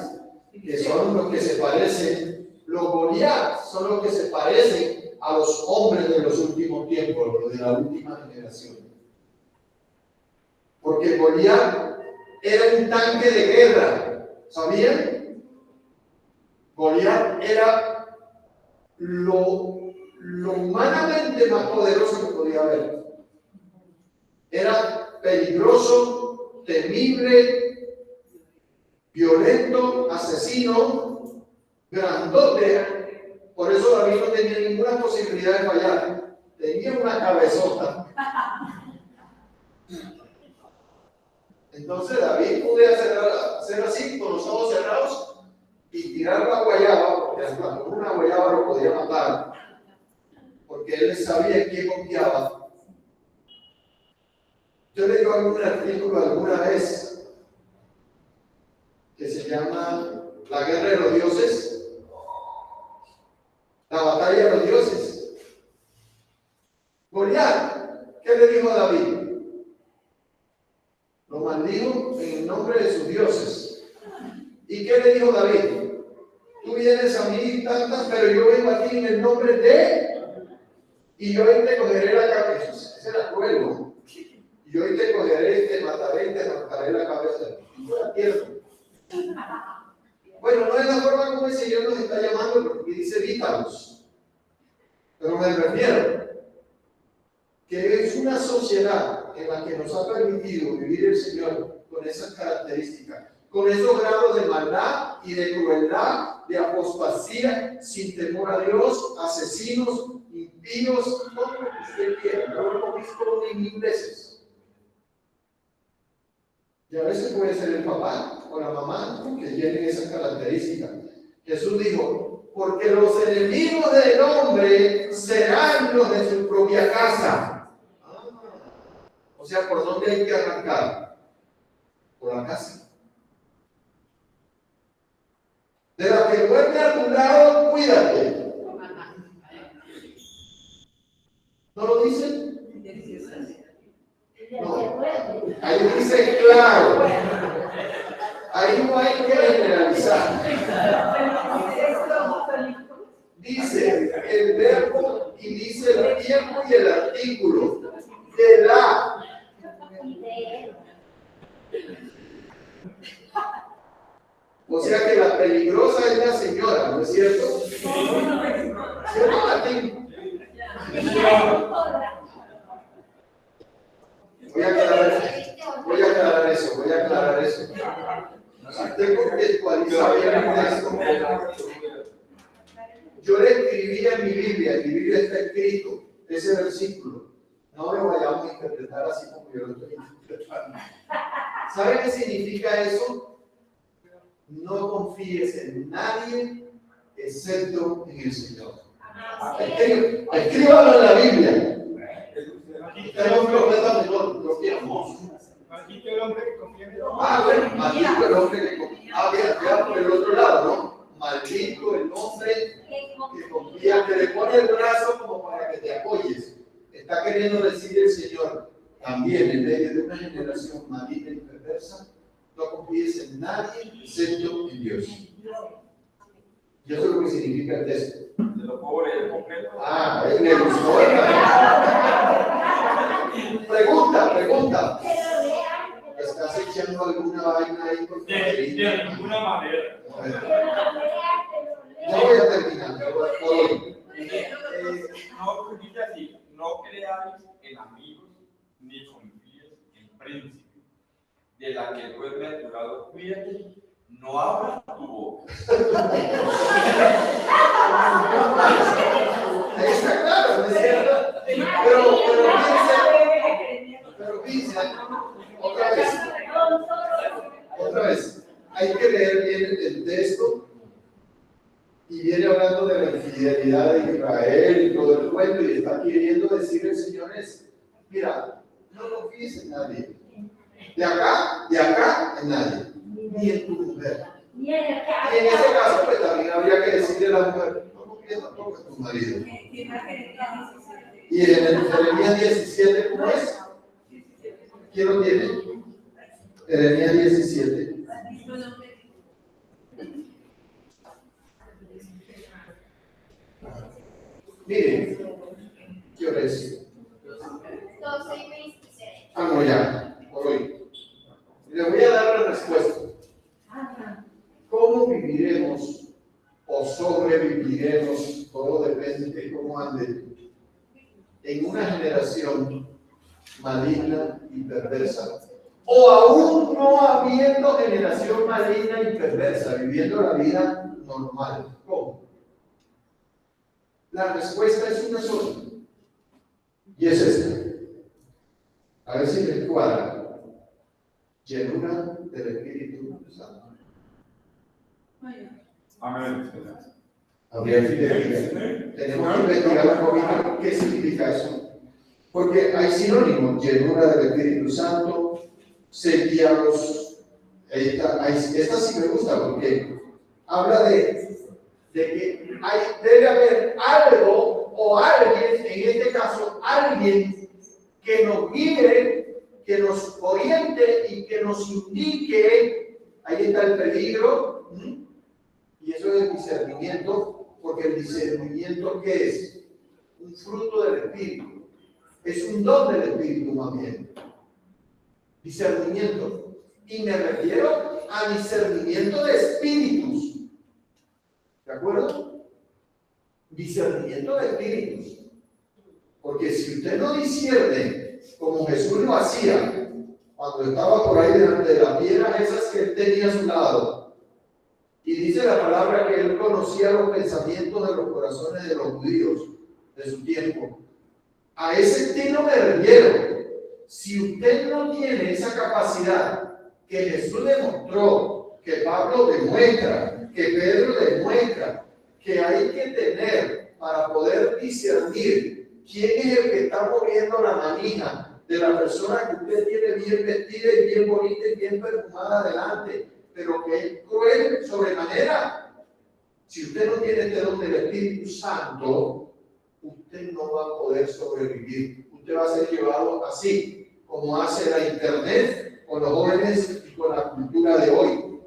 que son los que se parecen, los Goliat son los que se parecen a los hombres de los últimos tiempos, los de la última generación. Porque Goliat era un tanque de guerra, ¿sabían? Goliat era lo humanamente más poderoso que podía haber. Era peligroso, temible, violento, asesino, grandote. Por eso David no tenía ninguna posibilidad de fallar. Tenía una cabezota. Entonces David podía hacer así con los ojos cerrados y tirar la guayaba, porque hasta con una guayaba lo podía matar, porque él sabía en quién confiaba. Yo leí algún artículo alguna vez que se llama La Guerra de los Dioses, la batalla de los dioses. Goliat, ¿qué le dijo a David? Lo maldijo en el nombre de sus dioses. ¿Y qué le dijo David? Tú vienes a mí tantas, pero yo vengo a ti en el nombre de, y hoy te cogeré la cabeza. Ese era cruel, ¿no? Y hoy te cogeré y te mataré y te arrancaré la cabeza. Y yo la pierdo. Bueno, no es la forma como el Señor nos está llamando, porque dice vítalos. Pero me refiero que es una sociedad en la que nos ha permitido vivir el Señor con esas características, con esos grados de maldad y de crueldad, de apostasía, sin temor a Dios, asesinos, impíos, todo lo que usted quiera. Yo lo he visto 1,000 veces. Y a veces puede ser el papá o la mamá que tienen esas características. Jesús dijo, porque los enemigos del hombre serán los de su propia casa. O sea, ¿por dónde hay que arrancar? Por la casa. De la que duerme a tu lado, cuídate. ¿No lo dicen? No. Ahí dice claro. Ahí no hay que generalizar. Dice el verbo y dice el tiempo y el artículo. De la. O sea que la peligrosa es la señora, ¿no es cierto? ¿Cierto, Martín? Voy a aclarar eso. Tengo que actualizar esto. Yo le escribí en mi Biblia está escrito ese versículo. No lo vayamos a interpretar así como yo lo estoy interpretando. ¿Sabe qué significa eso? No confíes en nadie excepto en el Señor. Escríbalo en la Biblia. Tenemos un profeta menor, lo que amamos. Maldito el hombre que confía en Dios. Bueno, maldito el hombre que confía. Vea por el otro lado, ¿no? Maldito el hombre que confía, que le pone el brazo como para que te apoyes. Está queriendo decir el Señor, también en medio de una generación maligna y perversa, no confíes en nadie excepto en Dios. Y eso es lo que significa el texto. ¿Se lo puedo leer completo? Él le gustó. Pregunta. ¿Estás echando alguna vaina ahí? De ninguna manera. No voy a terminar, por hoy. No, dice así, no creáis en amigos, ni confíes en príncipes. De la que duerme a tu lado, cuídate, no abras tu boca. Ahí está claro, ¿no es cierto? Pero piensa, otra vez, hay que leer bien el texto y viene hablando de la infidelidad de Israel y todo el cuento y está queriendo decir el Señor mira, no confíes en nadie. De acá, en nadie. Ni en tu mujer. Y en ese caso, pues también habría que decirle a la mujer, no confíes tampoco en tu marido. Y en el Jeremías 17, ¿cómo es? ¿Quién lo tiene? Jeremías 17. Miren, ¿qué hora es? 12:26. Vamos ya, por hoy. Le voy a dar la respuesta. ¿Cómo viviremos o sobreviviremos? Todo generación maligna y perversa, o aún no habiendo generación maligna y perversa, viviendo la vida normal. ¿Cómo? La respuesta es una sola, y es esta. A ver si me cuadra. Llenura del Espíritu Santo. Amén. Habría que investigar. Tenemos que investigar un poquito qué significa eso. Porque hay sinónimos: llenura del Espíritu Santo, ser guiados. Esta sí me gusta porque habla de que debe haber algo o alguien, en este caso alguien, que nos guíe, que nos oriente y que nos indique. Ahí está el peligro. Y eso es el discernimiento, porque el discernimiento, ¿qué es? Un fruto del Espíritu. Es un don del Espíritu más bien. Discernimiento. Y me refiero a discernimiento de espíritus. ¿De acuerdo? Discernimiento de espíritus. Porque si usted no discierne, como Jesús lo hacía, cuando estaba por ahí delante de las piedras esas que él tenía a su lado, y dice la palabra que él conocía los pensamientos de los corazones de los judíos de su tiempo. A ese estilo me refiero. Si usted no tiene esa capacidad que Jesús demostró, que Pablo demuestra, que Pedro demuestra, que hay que tener para poder discernir quién es el que está moviendo la manija de la persona que usted tiene bien vestida y bien bonita y bien perfumada delante, pero que es cruel sobremanera. Si usted no tiene este don del Espíritu Santo, usted no va a poder sobrevivir. Usted va a ser llevado así, como hace la internet con los jóvenes y con la cultura de hoy.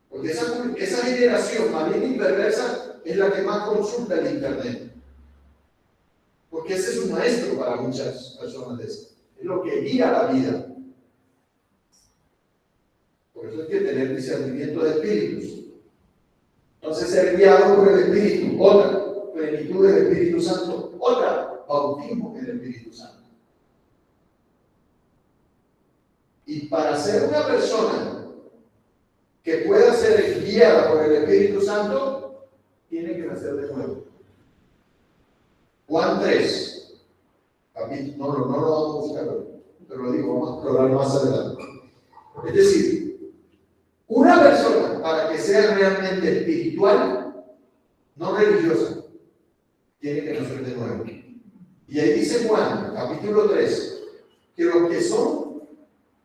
Porque esa generación maligna y perversa es la que más consulta el internet. Porque ese es un maestro para muchas personas de eso. Es lo que guía la vida. Por eso hay que tener discernimiento de espíritus. Entonces, ser guiado por el Espíritu. Otra, plenitud del Espíritu Santo. Otra, bautismo en el Espíritu Santo. Y para ser una persona que pueda ser guiada por el Espíritu Santo, tiene que nacer de nuevo. Juan 3. No lo vamos a buscar hoy, pero lo digo, vamos a explorar más adelante. Es decir, una persona, para que sea realmente espiritual, no religiosa, tiene que nacer de nuevo. Y ahí dice Juan, capítulo 3, que los que son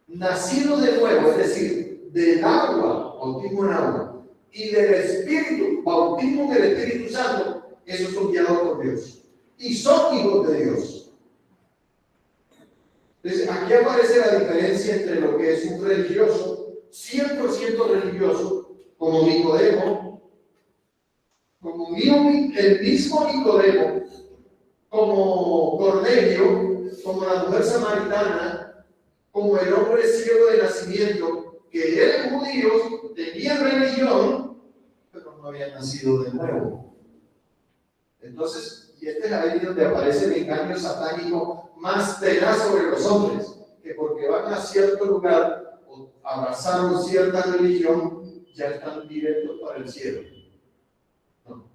nacidos de nuevo, es decir, del agua, bautismo en agua, y del Espíritu, bautismo en el Espíritu Santo, esos son guiados por Dios. Y son hijos de Dios. Entonces, aquí aparece la diferencia entre lo que es un religioso, 100% religioso, como Nicodemo, como el mismo Nicodemo, como Cornelio, como la mujer samaritana, como el hombre ciego de nacimiento, que eran judíos, tenían religión, pero no habían nacido de nuevo. Entonces, y este es ahí donde aparece el engaño satánico más tenaz sobre los hombres, que porque van a cierto lugar o abrazaron cierta religión, ya están directos para el cielo. No.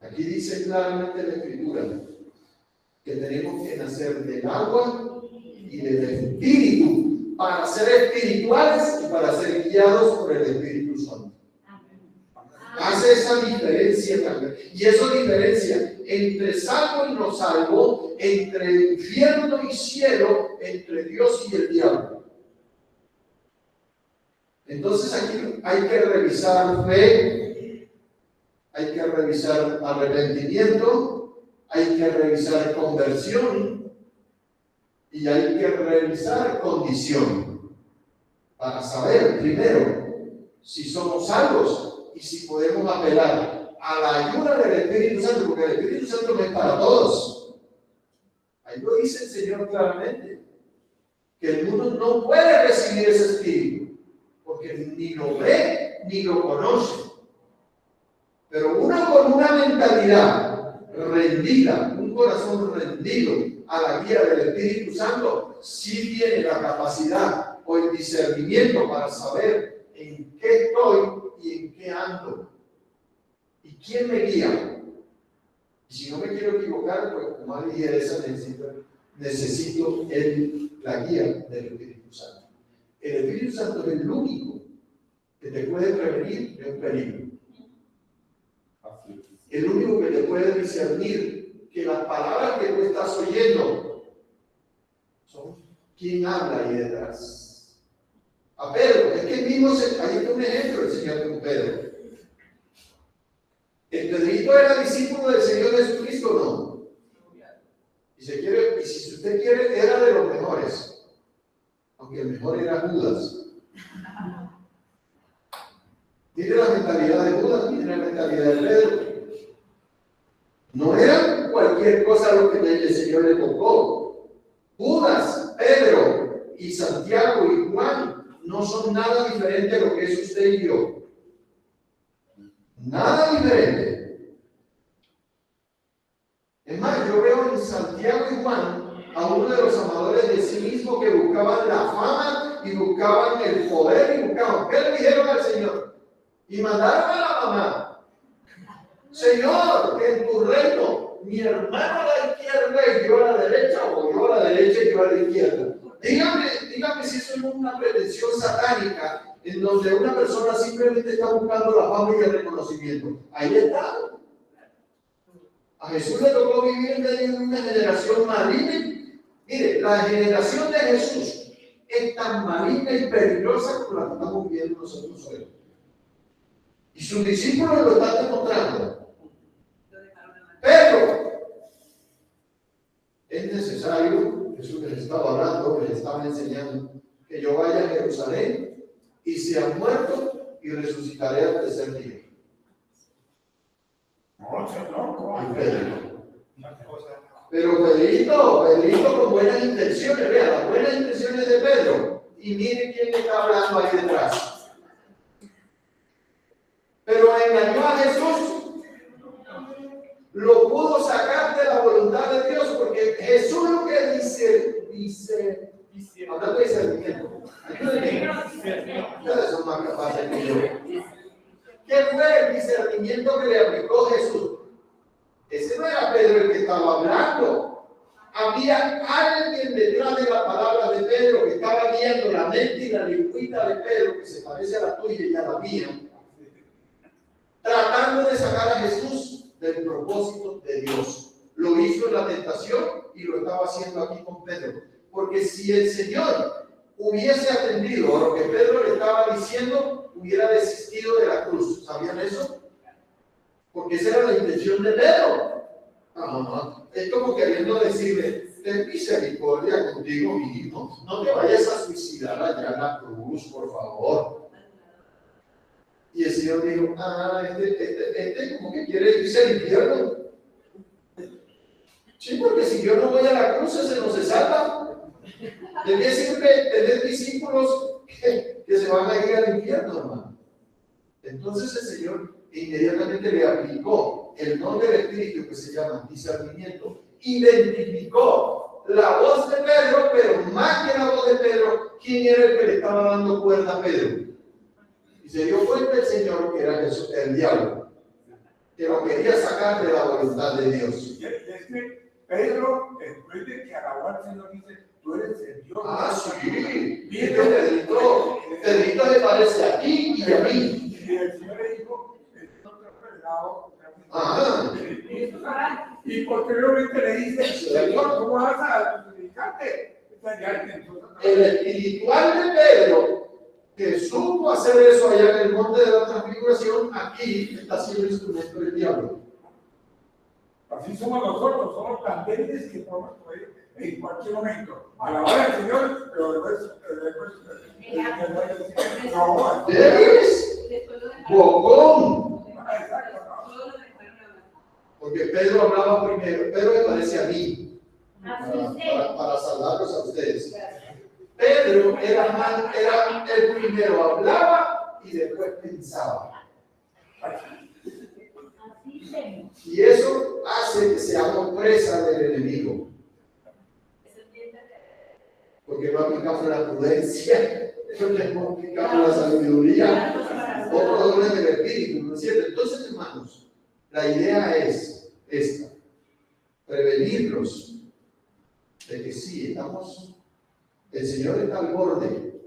Aquí dice claramente la Escritura que tenemos que nacer del agua y del Espíritu para ser espirituales y para ser guiados por el Espíritu Santo. Hace esa diferencia también. Y eso diferencia entre salvo y no salvo, entre infierno y cielo, entre Dios y el diablo. Entonces aquí hay que revisar fe, hay que revisar arrepentimiento, hay que revisar conversión y hay que revisar condición para saber primero si somos salvos y si podemos apelar a la ayuda del Espíritu Santo, porque el Espíritu Santo no es para todos. Ahí lo dice el Señor claramente, que el mundo no puede recibir ese Espíritu, porque ni lo ve ni lo conoce. Pero uno con una mentalidad rendida, un un corazón rendido a la guía del Espíritu Santo, sí tiene la capacidad o el discernimiento para saber en qué estoy y en qué ando. ¿Y quién me guía? Y si no me quiero equivocar, pues como dije, esa necesito la guía del Espíritu Santo. El Espíritu Santo es el único que te puede prevenir de un peligro. El único que te puede discernir que las palabras que tú estás oyendo son quien habla ahí detrás. A Pedro, es que el mismo, ahí está un ejemplo el Señor con Pedro. ¿El Pedrito era discípulo del Señor Jesucristo o no? Y si usted quiere, era de los mejores. Aunque el mejor era Judas. Tiene la mentalidad de Judas, tiene la mentalidad de Pedro. No era cualquier cosa lo que el Señor le tocó. Judas, Pedro y Santiago y Juan no son nada diferente a lo que es usted y yo. Nada diferente. Es más, yo veo en Santiago y Juan a uno de los amadores de sí mismo que buscaban la fama y buscaban el poder y buscaban. ¿Qué le dijeron al Señor? Y mandaron a la mamá. Señor, que en tu reino mi hermano a la izquierda y yo a la derecha, o yo a la derecha y yo a la izquierda. Dígame si eso no es una pretensión satánica en donde una persona simplemente está buscando la fama y el reconocimiento. Ahí está. A Jesús le tocó vivir en medio de una generación maligna. Mire, la generación de Jesús es tan maligna y peligrosa como la que estamos viviendo nosotros hoy. Y sus discípulos lo están demostrando. Pero es necesario, Jesús les estaba hablando, les estaba enseñando, que yo vaya a Jerusalén y sea muerto y resucitaré al tercer día. Y pero Pedrito con buenas intenciones, vea las buenas intenciones de Pedro. Y mire quién le está hablando ahí detrás. Pero engañó a Jesús. Lo pudo sacar de la voluntad de Dios, porque Jesús lo que dice hablando de discernimiento. Ustedes son más capaces que yo. ¿Qué fue el discernimiento que le aplicó Jesús? Ese no era Pedro el que estaba hablando. Había alguien detrás de la palabra de Pedro que estaba guiando la mente y la lengüita de Pedro, que se parece a la tuya y a la mía, tratando de sacar a Jesús del propósito de Dios. Lo hizo en la tentación y lo estaba haciendo aquí con Pedro. Porque si el Señor hubiese atendido a lo que Pedro le estaba diciendo, hubiera desistido de la cruz. ¿Sabían eso? Porque esa era la intención de Pedro. Es como queriendo decirle, ten misericordia contigo, mi hijo. No te vayas a suicidar allá en la cruz, por favor. Y el Señor dijo, este como que quiere irse al infierno. Sí, porque si yo no voy a la cruz, ese no se salva. ¿De qué sirve tener discípulos que se van a ir al infierno, hermano? Entonces el Señor inmediatamente le aplicó el don del Espíritu que se llama discernimiento. Identificó la voz de Pedro, pero más que la voz de Pedro, ¿quién era el que le estaba dando cuerda a Pedro? Y se dio cuenta el Señor que era Jesús, el diablo, que lo quería sacar de la voluntad de Dios. Y es que Pedro, después de que alabó al Señor, dice, tú eres el Dios. Sí. Pedrito le parece a ti y a mí. Y el Señor le dijo, otro pelado. Y posteriormente le dice, Señor, ¿cómo vas a dedicarte? El espiritual de Pedro, que supo hacer eso allá en el monte de la transfiguración, aquí está siendo instrumento del diablo. Así somos nosotros, somos tan débiles que podemos poder en cualquier momento alabar al Señor, pero después no. ¿Débiles? Bocón. Exacto, no. Porque Pedro hablaba primero. Pedro me parece a mí. A Para salvarlos a ustedes. Pedro era el primero, hablaba y después pensaba. Sí, señor. Y eso hace que seamos presa del enemigo. Porque no aplicamos la prudencia, no aplicamos la sabiduría, otros dones del Espíritu, ¿no es cierto? Entonces, hermanos, la idea es esta: prevenirlos de que sí, el Señor está al borde,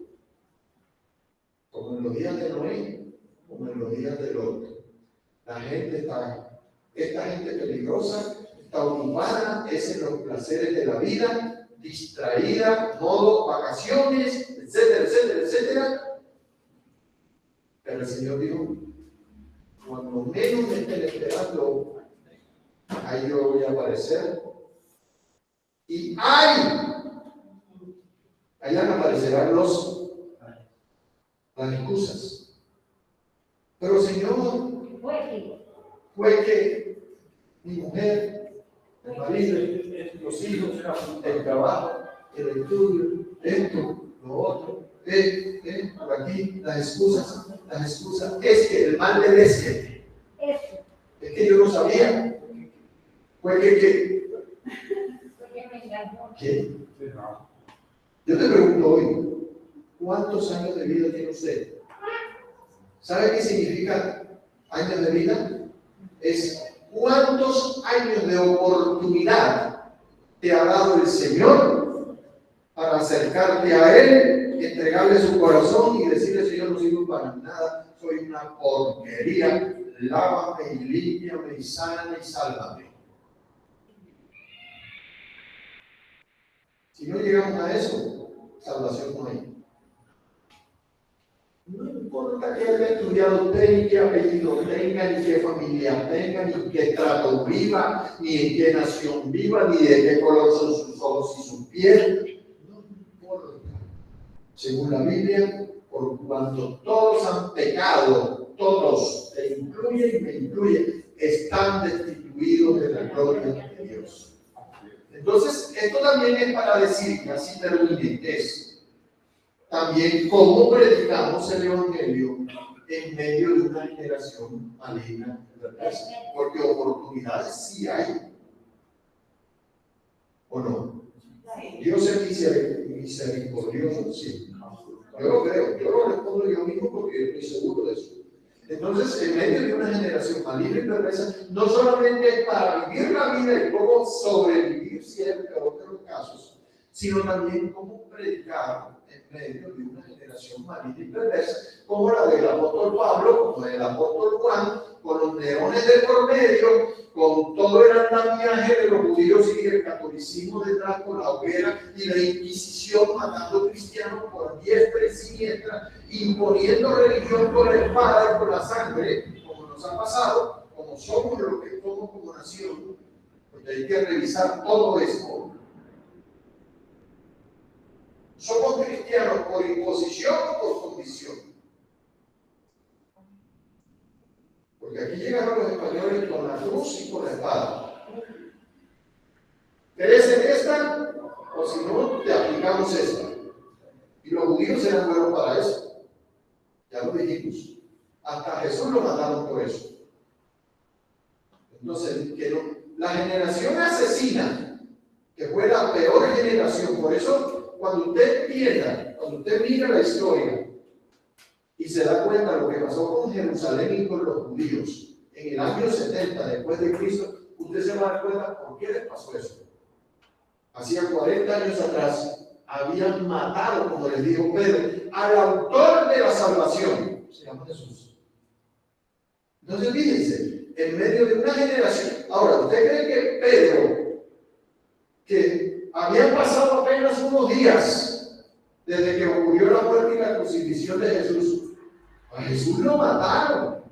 como en los días de Noé, como en los días de Lot. Esta gente peligrosa está ocupada, es en los placeres de la vida, distraída, modo vacaciones, etcétera, etcétera, etcétera. Pero el Señor dijo: cuando menos me estén esperando, ahí yo voy a aparecer. Y allá aparecerán las excusas. Pero Señor, fue que mi mujer, el marido, los hijos, el trabajo, el estudio, esto, lo otro, por aquí, las excusas, es que el mal de ese, es que yo no sabía, fue que ¿qué? Yo te pregunto hoy, ¿cuántos años de vida tiene usted? ¿Sabe qué significa años de vida? Es cuántos años de oportunidad te ha dado el Señor para acercarte a Él, entregarle su corazón y decirle: Señor, no sirvo para nada, soy una porquería, lávame y límpiame y sáname y sálvame. Si no llegamos a eso, salvación no hay. No importa que haya estudiado usted, ni qué apellido tenga, ni qué familia tenga, ni qué trato viva, ni en qué nación viva, ni de qué color son sus ojos y sus pies. No importa. Según la Biblia, por cuanto todos han pecado, todos, te incluye y me incluye, están destituidos de la gloria de Dios. Entonces, esto también es para decir, y así termine, también cómo predicamos el Evangelio en medio de una generación maligna, porque oportunidades sí hay, ¿o no? Dios es misericordioso, sí. Yo lo creo, yo lo respondo yo mismo porque estoy seguro de eso. Entonces, en medio de una generación maligna y perversa, no solamente es para vivir la vida y cómo sobrevivir, si es el peor de los casos, sino también cómo predicar en medio de una generación maligna y perversa, como la del apóstol Pablo, como del apóstol Juan, con los neones de por medio, con todo el andamiaje de los judíos y el catolicismo detrás, con la hoguera y la Inquisición, matando cristianos por diestra y siniestra, imponiendo religión con la espada y con la sangre, como nos ha pasado, como somos lo que somos como nación, porque hay que revisar todo esto. ¿Somos cristianos por imposición o por condición? Porque aquí llegaron los españoles con la cruz y con la espada. ¿Crees en esta? O si no, te aplicamos esta. Y los judíos eran buenos para eso. Ya lo dijimos. Hasta Jesús lo mataron por eso. Entonces, la generación asesina, que fue la peor generación, por eso cuando usted mira la historia y se da cuenta de lo que pasó con Jerusalén y con los judíos en el año 70 después de Cristo, usted se va a dar cuenta por qué les pasó eso. Hacía 40 años atrás habían matado, como les dijo Pedro, al autor de la salvación, se llama Jesús. Entonces fíjense, en medio de una generación. Ahora, ¿usted cree que Pedro, que habían pasado apenas unos días desde que ocurrió la muerte y la crucifixión de Jesús, a Jesús lo mataron?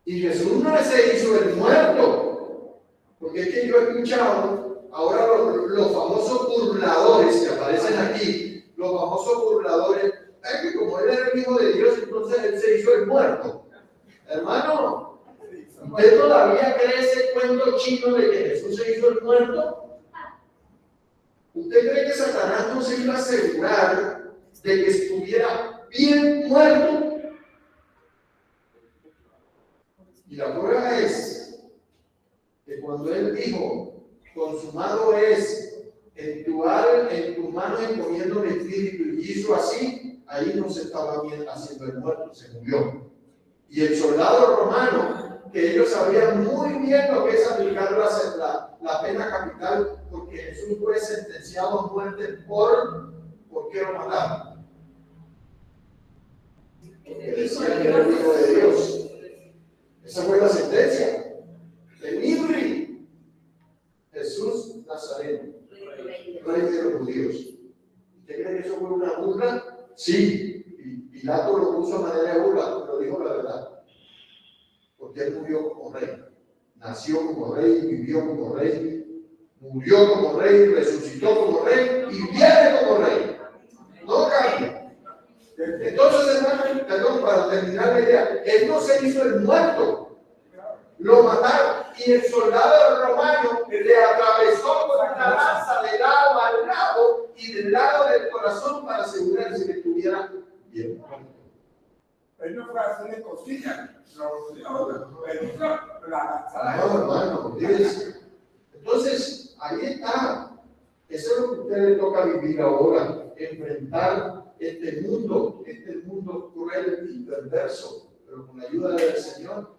Y Jesús no se hizo el muerto, porque es que yo he escuchado ahora los famosos burladores que aparecen aquí, los famosos burladores, es que como él era el hijo de Dios, entonces él se hizo el muerto. Hermano, ¿usted todavía cree ese cuento chino de que Jesús se hizo el muerto? ¿Usted cree que Satanás no se iba a asegurar de que estuviera bien muerto? Y la prueba es que cuando él dijo, consumado es, en tu mano encomiendo mi espíritu, y hizo así, ahí no se estaba bien haciendo el muerto, se murió. Y el soldado romano, que ellos sabían muy bien lo que es aplicar la pena capital, porque Jesús fue sentenciado a muerte ¿por qué lo mataron? Porque decían que era el Hijo de Dios. Esa fue la sentencia. Temible. Jesús Nazareno, rey de los judíos. ¿Usted cree que eso fue una burla? Sí. Y Pilato lo puso a manera de burla, pero dijo la verdad. Porque él murió como rey. Nació como rey, vivió como rey, murió como rey, resucitó como rey y viene como rey. No cambia. Entonces, hermano, perdón, para terminar la idea, él no se hizo el muerto, lo mataron y el soldado romano le atravesó con una lanza de lado al lado y del lado del corazón para asegurarse que estuviera bien. Él no fue a hacerle costillas, él hizo la lanzada. No, hermano, fíjense. Entonces, ahí está. Eso es lo que a usted le toca vivir ahora, enfrentar este mundo cruel y perverso, pero con la ayuda del Señor,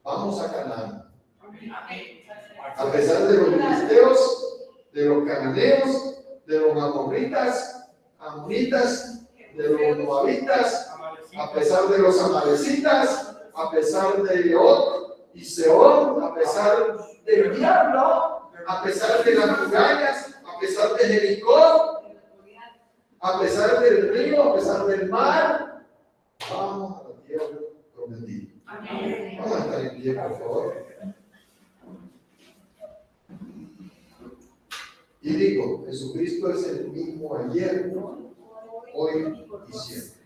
vamos a Canaán. A pesar de los filisteos, de los cananeos, de los amonitas, de los moabitas, a pesar de los amalecitas, a pesar de Og y Seón, a pesar del diablo, a pesar de las murallas, a pesar de Jericó, a pesar del río, a pesar del mar, vamos a la tierra prometida. Vamos a estar en pie, por favor. Y digo, Jesucristo es el mismo ayer, hoy y siempre.